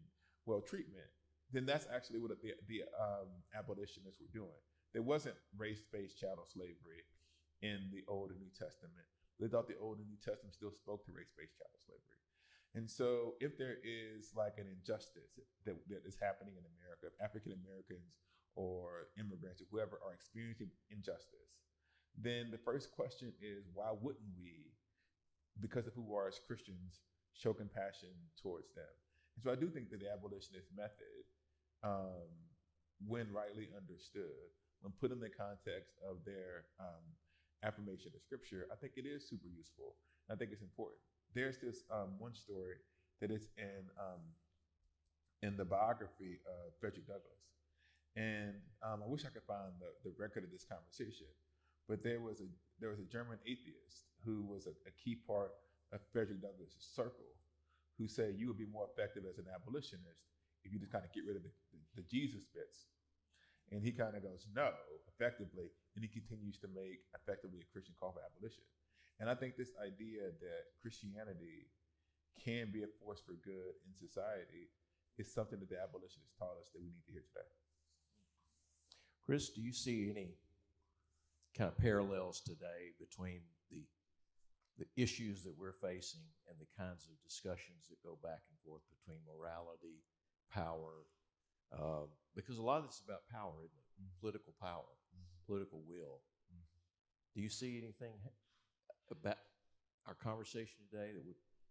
well treatment, then that's actually what the abolitionists were doing. there wasn't race-based chattel slavery in the Old and New Testament. They thought the Old and New Testament still spoke to race-based chattel slavery. And so if there is like an injustice that is happening in America, if African Americans or immigrants or whoever are experiencing injustice, then the first question is, why wouldn't we, because of who we are as Christians, show compassion towards them? And so I do think that the abolitionist method, when rightly understood, when put in the context of their affirmation of Scripture, I think it is super useful. I think it's important. There's this one story that is in the biography of Frederick Douglass. And I wish I could find the record of this conversation, but there was a German atheist who was a key part of Frederick Douglass's circle, who said you would be more effective as an abolitionist if you just kind of get rid of the Jesus bits. And he kind of goes, no, effectively, and he continues to make effectively a Christian call for abolition. And I think this idea that Christianity can be a force for good in society is something that the abolitionists taught us that we need to hear today. Chris, do you see any kind of parallels today between the issues that we're facing and the kinds of discussions that go back and forth between morality, power? Because a lot of this is about power, isn't it? Political power, political will. Do you see anything about our conversation today that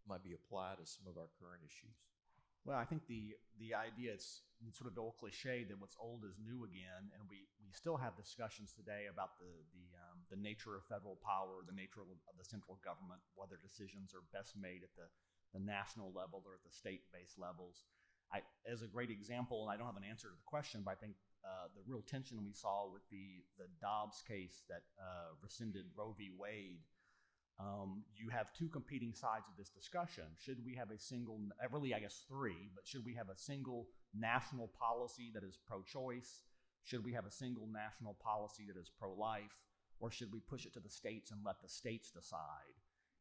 might be applied to some of our current issues? Well, I think the idea, it's sort of the old cliche that what's old is new again, and we still have discussions today about the nature of federal power, the nature of the central government, whether decisions are best made at the national level or at the state-based levels. As a great example, and I don't have an answer to the question, but I think the real tension we saw with the Dobbs case that rescinded Roe v. Wade, you have two competing sides of this discussion. Should we have a single, really I guess three, but should we have a single national policy that is pro-choice? Should we have a single national policy that is pro-life? Or should we push it to the states and let the states decide?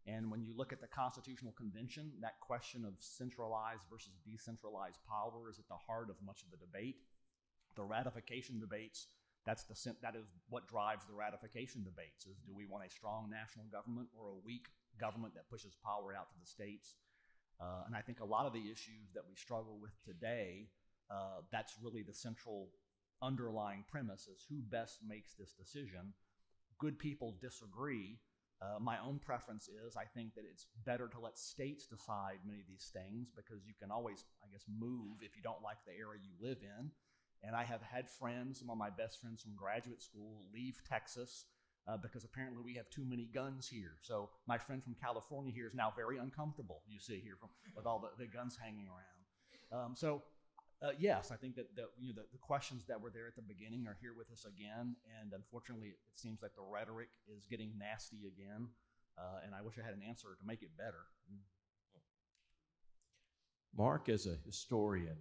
And when you look at the Constitutional Convention, that question of centralized versus decentralized power is at the heart of much of the debate. The ratification debates, that is what drives the ratification debates, is do we want a strong national government or a weak government that pushes power out to the states? And I think a lot of the issues that we struggle with today, that's really the central underlying premise, is who best makes this decision. Good people disagree. My own preference is I think that it's better to let states decide many of these things, because you can always, I guess, move if you don't like the area you live in. And I have had friends, some of my best friends from graduate school, leave Texas because apparently we have too many guns here. So my friend from California here is now very uncomfortable, you see here, with all the guns hanging around. Yes, I think that the questions that were there at the beginning are here with us again, and unfortunately, it seems like the rhetoric is getting nasty again, and I wish I had an answer to make it better. Mark, as a historian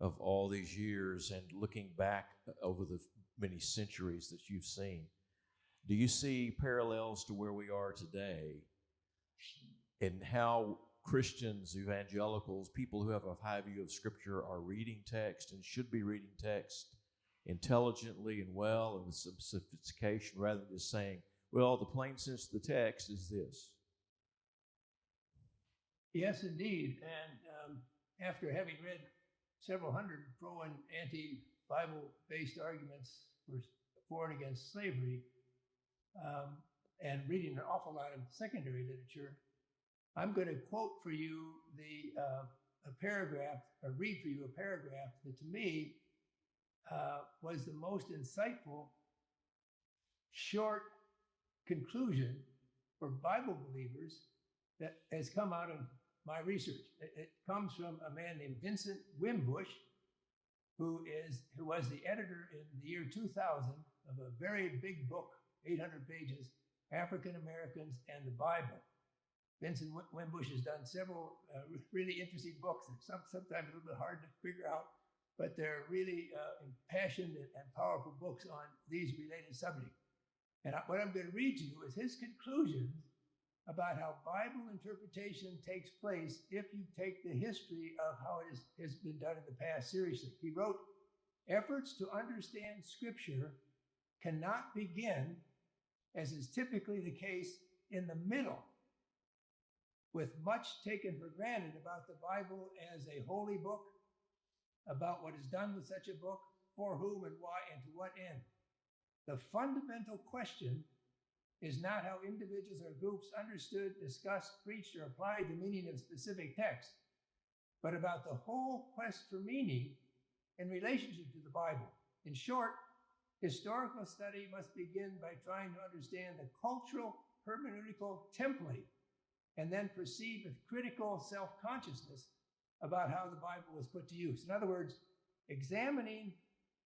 of all these years and looking back over the many centuries that you've seen, do you see parallels to where we are today in how Christians, evangelicals, people who have a high view of Scripture are reading text and should be reading text intelligently and well and with some sophistication, rather than just saying, well, the plain sense of the text is this? Yes, indeed. And after having read several hundred pro and anti-Bible-based arguments for and against slavery, and reading an awful lot of secondary literature, I'm going to quote for you a paragraph, or read for you a paragraph that to me was the most insightful short conclusion for Bible believers that has come out of my research. It comes from a man named Vincent Wimbush, who was the editor in the year 2000 of a very big book, 800 pages, African Americans and the Bible. Vincent Wimbush has done several really interesting books, and sometimes a little bit hard to figure out, but they're really impassioned and powerful books on these related subjects. And what I'm going to read to you is his conclusions about how Bible interpretation takes place if you take the history of how it has been done in the past seriously. He wrote, "Efforts to understand Scripture cannot begin, as is typically the case, in the middle, with much taken for granted about the Bible as a holy book, about what is done with such a book, for whom and why, and to what end. The fundamental question is not how individuals or groups understood, discussed, preached, or applied the meaning of specific texts, but about the whole quest for meaning in relationship to the Bible. In short, historical study must begin by trying to understand the cultural hermeneutical template and then proceed with critical self-consciousness about how the Bible was put to use. In other words, examining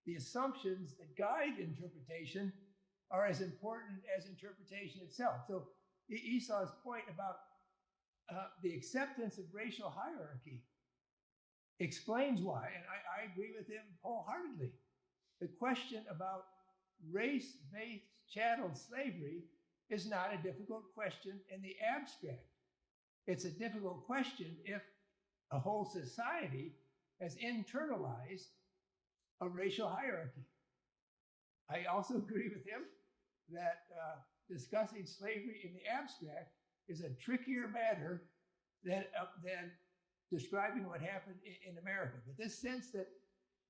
the assumptions that guide interpretation are as important as interpretation itself. So Esau's point about the acceptance of racial hierarchy explains why, and I agree with him wholeheartedly. The question about race-based chattel slavery is not a difficult question in the abstract. It's a difficult question if a whole society has internalized a racial hierarchy. I also agree with him that discussing slavery in the abstract is a trickier matter than describing what happened in America. But this sense that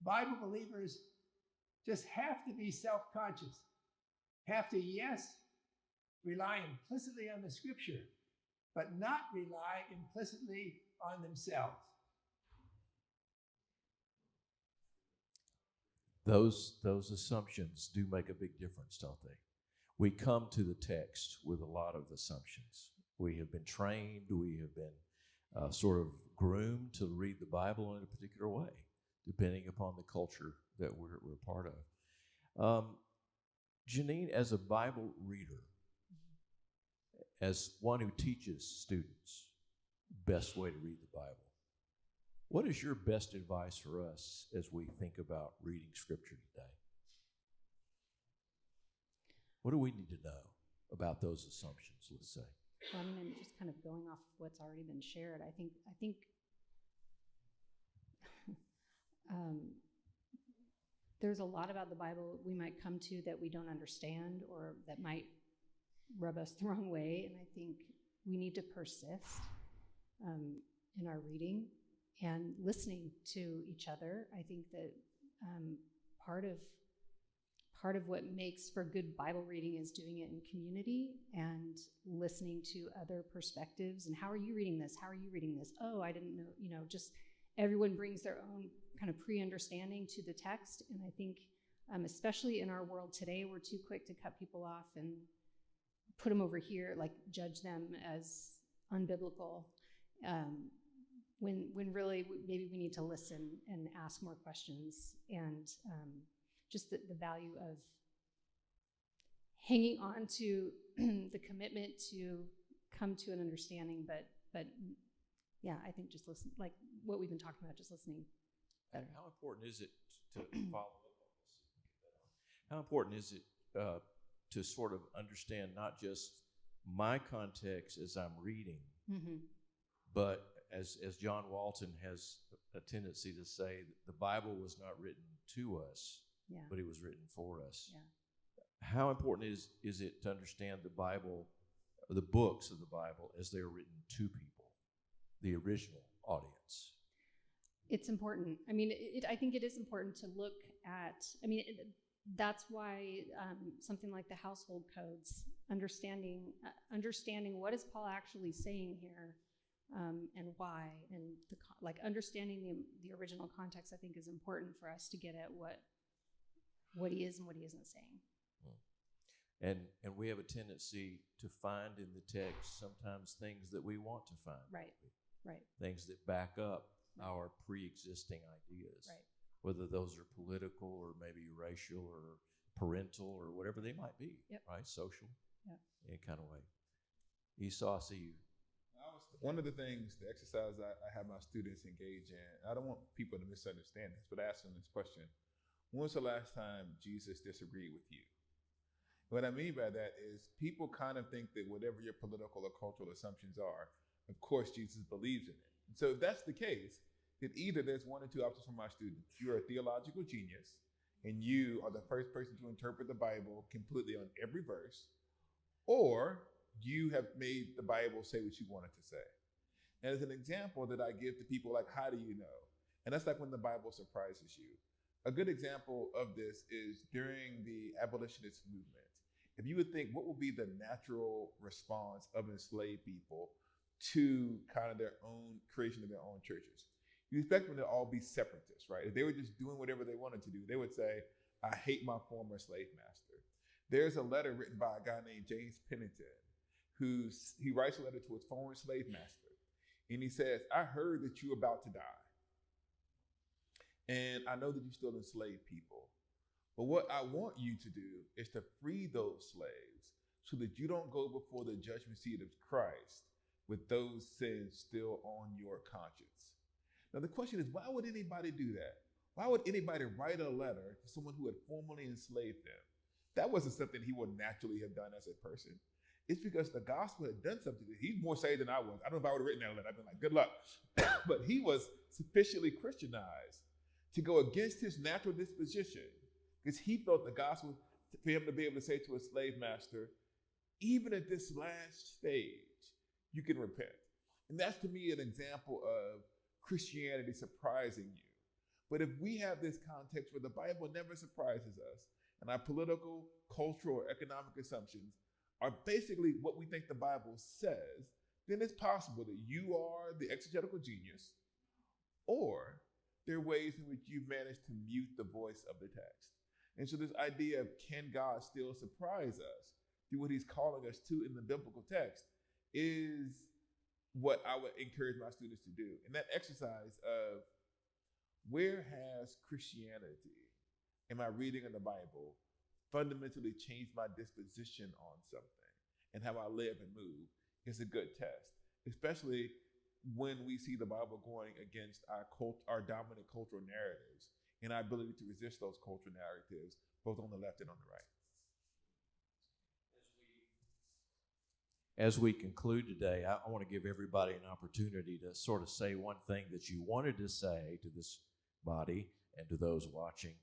Bible believers just have to be self-conscious, have to, yes, rely implicitly on the scripture, but not rely implicitly on themselves. Those assumptions do make a big difference, don't they? We come to the text with a lot of assumptions. We have been trained, we have been sort of groomed to read the Bible in a particular way, depending upon the culture that we're part of. Jeannine, as a Bible reader, as one who teaches students best way to read the Bible, what is your best advice for us as we think about reading Scripture today? What do we need to know about those assumptions, let's say? Well, I mean, I'm just kind of going off of what's already been shared. I think there's a lot about the Bible we might come to that we don't understand or that might rub us the wrong way. And I think we need to persist in our reading and listening to each other. I think that part of what makes for good Bible reading is doing it in community and listening to other perspectives. And how are you reading this? How are you reading this? Oh, I didn't know, just everyone brings their own kind of pre-understanding to the text. And I think, especially in our world today, we're too quick to cut people off and put them over here, like judge them as unbiblical, when really maybe we need to listen and ask more questions, and just the value of hanging on to the commitment to come to an understanding, but yeah, I think just listen, like what we've been talking about, just listening better. How important is it to follow up on this? How important is it to sort of understand not just my context as I'm reading, but as John Walton has a tendency to say, the Bible was not written to us, but it was written for us. Yeah. How important is it to understand the Bible, the books of the Bible, as they are written to people, the original audience? It's important. I mean, I think it is important to look at, that's why something like the household codes, understanding what is Paul actually saying here, and why, and understanding the original context, I think, is important for us to get at what he is and what he isn't saying. And we have a tendency to find in the text sometimes things that we want to find. Right. Things that back up our pre-existing ideas. Right. Whether those are political or maybe racial or parental or whatever they might be. Yep. Right? Social. Yep. In kind of way. Esau, I see you. One of the things, the exercise I have my students engage in, I don't want people to misunderstand this, but I ask them this question: when was the last time Jesus disagreed with you? What I mean by that is people kind of think that whatever your political or cultural assumptions are, of course Jesus believes in it. And so if that's the case, then either there's one or two options for my students. You're a theological genius, and you are the first person to interpret the Bible completely on every verse, or you have made the Bible say what you want it to say. And as an example that I give to people, like, how do you know? And that's like when the Bible surprises you. A good example of this is during the abolitionist movement. If you would think, what would be the natural response of enslaved people to kind of their own creation of their own churches? You expect them to all be separatists, right? If they were just doing whatever they wanted to do, they would say, I hate my former slave master. There's a letter written by a guy named James Pennington, he writes a letter to his former slave master. And he says, I heard that you're about to die. And I know that you still enslave people. But what I want you to do is to free those slaves so that you don't go before the judgment seat of Christ with those sins still on your conscience. Now, the question is, why would anybody do that? Why would anybody write a letter to someone who had formerly enslaved them? That wasn't something he would naturally have done as a person. It's because the gospel had done something. He's more saved than I was. I don't know if I would have written that letter. I'd been like, good luck. But he was sufficiently Christianized to go against his natural disposition because he felt the gospel for him to be able to say to a slave master, even at this last stage, you can repent. And that's to me an example of Christianity surprising you. But if we have this context where the Bible never surprises us, and our political, cultural, or economic assumptions are basically what we think the Bible says, then it's possible that you are the exegetical genius, or there are ways in which you've managed to mute the voice of the text. And so this idea of can God still surprise us through what he's calling us to in the biblical text is what I would encourage my students to do. And that exercise of where has Christianity in my reading of the Bible fundamentally changed my disposition on something and how I live and move is a good test, especially when we see the Bible going against our dominant cultural narratives and our ability to resist those cultural narratives, both on the left and on the right. As we conclude today, I want to give everybody an opportunity to sort of say one thing that you wanted to say to this body and to those watching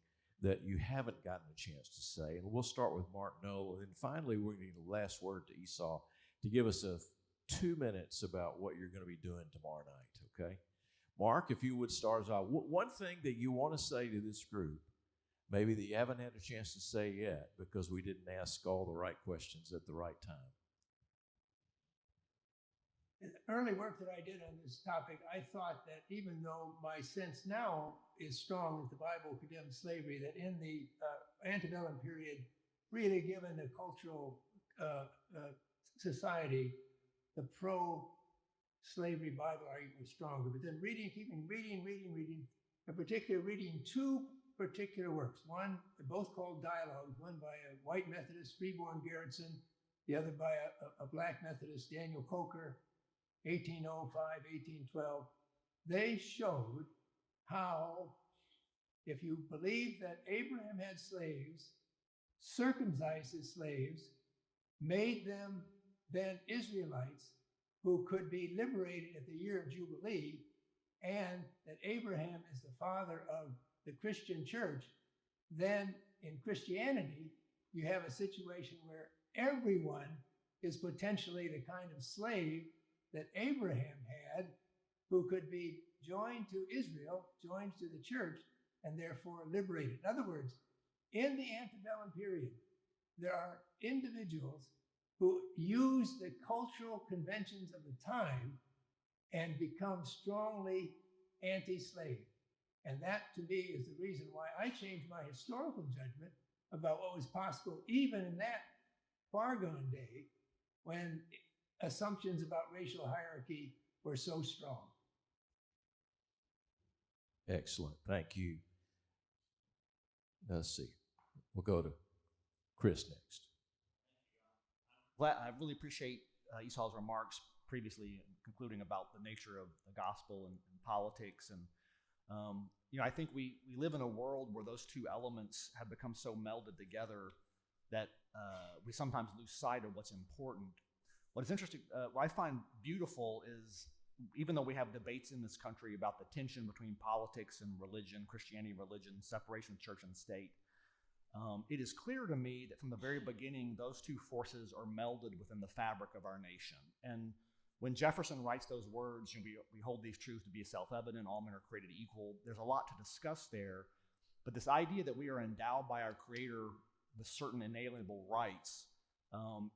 that you haven't gotten a chance to say. And we'll start with Mark Noel. And finally, we're going to give the last word to Esau to give us 2 minutes about what you're going to be doing tomorrow night, okay? Mark, if you would start us off. One thing that you want to say to this group, maybe that you haven't had a chance to say yet because we didn't ask all the right questions at the right time. In the early work that I did on this topic, I thought that even though my sense now is strong that the Bible condemns slavery, that in the antebellum period, really given the cultural society, the pro-slavery Bible argument was stronger. But then keeping reading, in particular reading two particular works. One, both called dialogues, one by a white Methodist, Freeborn Garretson, the other by a black Methodist, Daniel Coker, 1805, 1812, they showed how if you believe that Abraham had slaves, circumcised his slaves, made them then Israelites who could be liberated at the year of Jubilee, and that Abraham is the father of the Christian church, then in Christianity, you have a situation where everyone is potentially the kind of slave that Abraham had, who could be joined to Israel, joined to the church, and therefore liberated. In other words, in the antebellum period, there are individuals who use the cultural conventions of the time and become strongly anti-slave. And that, to me, is the reason why I changed my historical judgment about what was possible even in that far-gone day when assumptions about racial hierarchy were so strong. Excellent. Thank you. Let's see. We'll go to Chris next. I really appreciate Esau's remarks previously, concluding about the nature of the gospel and politics. And, I think we live in a world where those two elements have become so melded together that we sometimes lose sight of what's important. What is interesting, what I find beautiful is, even though we have debates in this country about the tension between politics and religion, Christianity and religion, separation of church and state, It is clear to me that from the very beginning, those two forces are melded within the fabric of our nation. And when Jefferson writes those words, we hold these truths to be self-evident, all men are created equal. There's a lot to discuss there, but this idea that we are endowed by our Creator with certain inalienable rights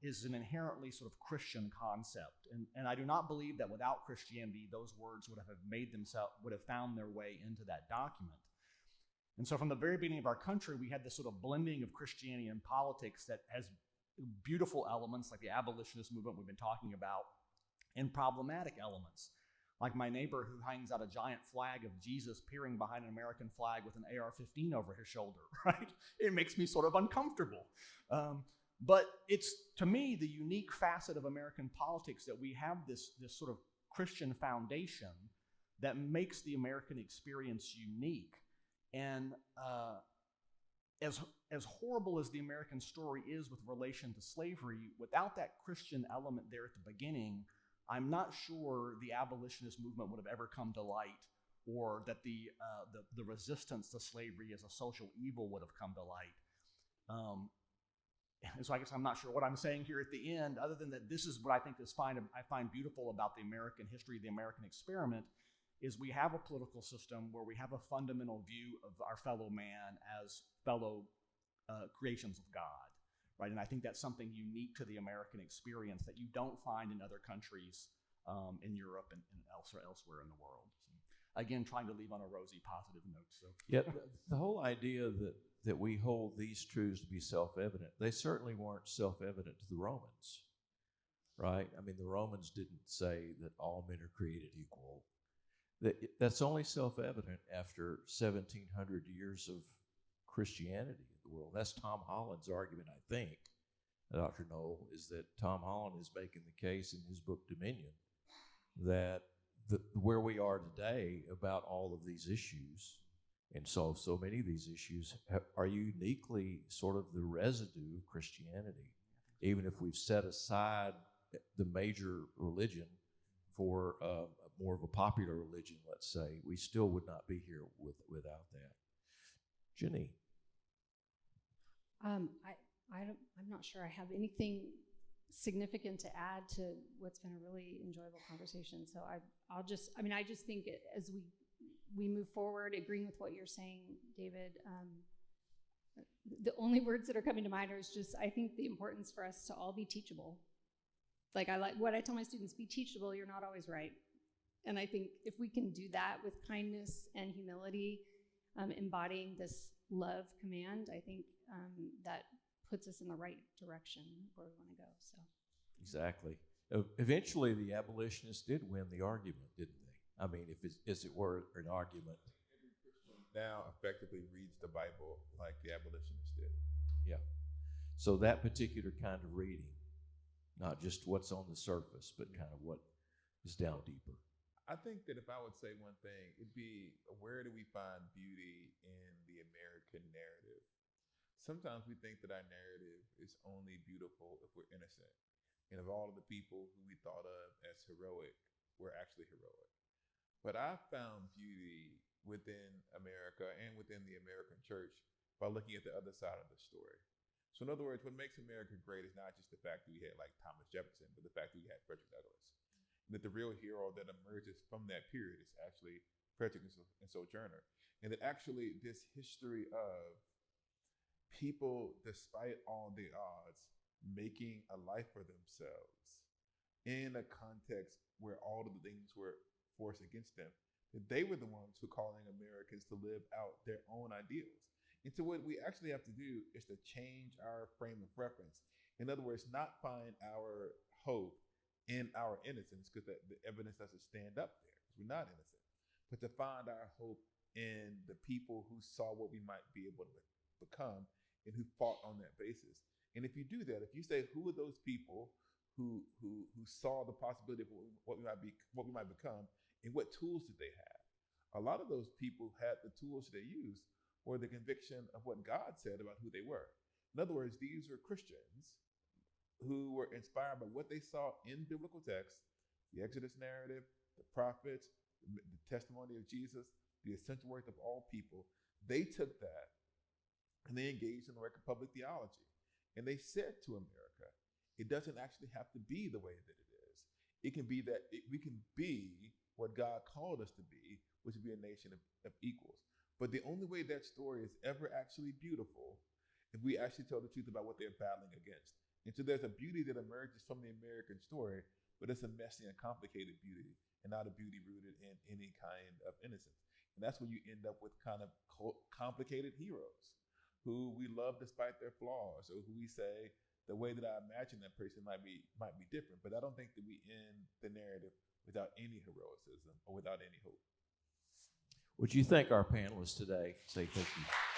is an inherently sort of Christian concept. And I do not believe that without Christianity, those words would have found their way into that document. And so from the very beginning of our country, we had this sort of blending of Christianity and politics that has beautiful elements like the abolitionist movement we've been talking about, and problematic elements, like my neighbor who hangs out a giant flag of Jesus peering behind an American flag with an AR-15 over his shoulder, right? It makes me sort of uncomfortable. But it's, to me, the unique facet of American politics that we have this sort of Christian foundation that makes the American experience unique. And as horrible as the American story is with relation to slavery, without that Christian element there at the beginning, I'm not sure the abolitionist movement would have ever come to light, or that the resistance to slavery as a social evil would have come to light. And so I guess I'm not sure what I'm saying here at the end, other than that this is what I think I find beautiful about the American history, the American experiment, is we have a political system where we have a fundamental view of our fellow man as fellow creations of God, right? And I think that's something unique to the American experience that you don't find in other countries in Europe and elsewhere in the world. So, again, trying to leave on a rosy, positive note. So, Yet the whole idea that we hold these truths to be self-evident, they certainly weren't self-evident to the Romans, right? I mean, the Romans didn't say that all men are created equal. That's only self-evident after 1,700 years of Christianity in the world. That's Tom Holland's argument, I think, Dr. Knoll, is that Tom Holland is making the case in his book Dominion that where we are today about all of these issues, and so many of these issues are uniquely sort of the residue of Christianity. Even if we've set aside the major religion for more of a popular religion, let's say, we still would not be here without that. Jeannine. I'm not sure I have anything significant to add to what's been a really enjoyable conversation. So I just think as we move forward, agreeing with what you're saying, David, the only words that are coming to mind are just, I think the importance for us to all be teachable. Like what I tell my students, be teachable, you're not always right. And I think if we can do that with kindness and humility, embodying this love command, I think that puts us in the right direction where we want to go. So Exactly. Eventually, the abolitionists did win the argument, didn't they? I mean, if it's, as it were, an argument. Every Christian now effectively reads the Bible like the abolitionists did. Yeah. So that particular kind of reading, not just what's on the surface, but kind of what is down deeper. I think that if I would say one thing, it'd be, where do we find beauty in the American narrative? Sometimes we think that our narrative is only beautiful if we're innocent. And of all of the people who we thought of as heroic, we're actually heroic. But I found beauty within America and within the American church by looking at the other side of the story. So in other words, what makes America great is not just the fact that we had like Thomas Jefferson, but the fact that we had Frederick Douglass. And that the real hero that emerges from that period is actually Frederick and Sojourner. And that actually this history of people, despite all the odds, making a life for themselves in a context where all of the things were forced against them, that they were the ones who calling Americans to live out their own ideals. And so what we actually have to do is to change our frame of reference. In other words, not find our hope in our innocence, because the evidence doesn't stand up there, because we're not innocent, but to find our hope in the people who saw what we might be able to become and who fought on that basis. And if you do that, if you say, who are those people who saw the possibility of what we might become, and what tools did they have? A lot of those people had the tools they used or the conviction of what God said about who they were. In other words, these were Christians who were inspired by what they saw in biblical texts, the Exodus narrative, the prophets, the testimony of Jesus, the essential worth of all people. They took that and they engaged in the work of public theology. And they said to America, it doesn't actually have to be the way that it is. It can be that we can be what God called us to be, which would be a nation of equals. But the only way that story is ever actually beautiful if we actually tell the truth about what they're battling against. And so there's a beauty that emerges from the American story, but it's a messy and complicated beauty, and not a beauty rooted in any kind of innocence. And that's when you end up with kind of complicated heroes who we love despite their flaws, or who we say the way that I imagine that person might be different. But I don't think that we end the narrative without any heroicism or without any hope. Would you thank our panelists today? Say thank you.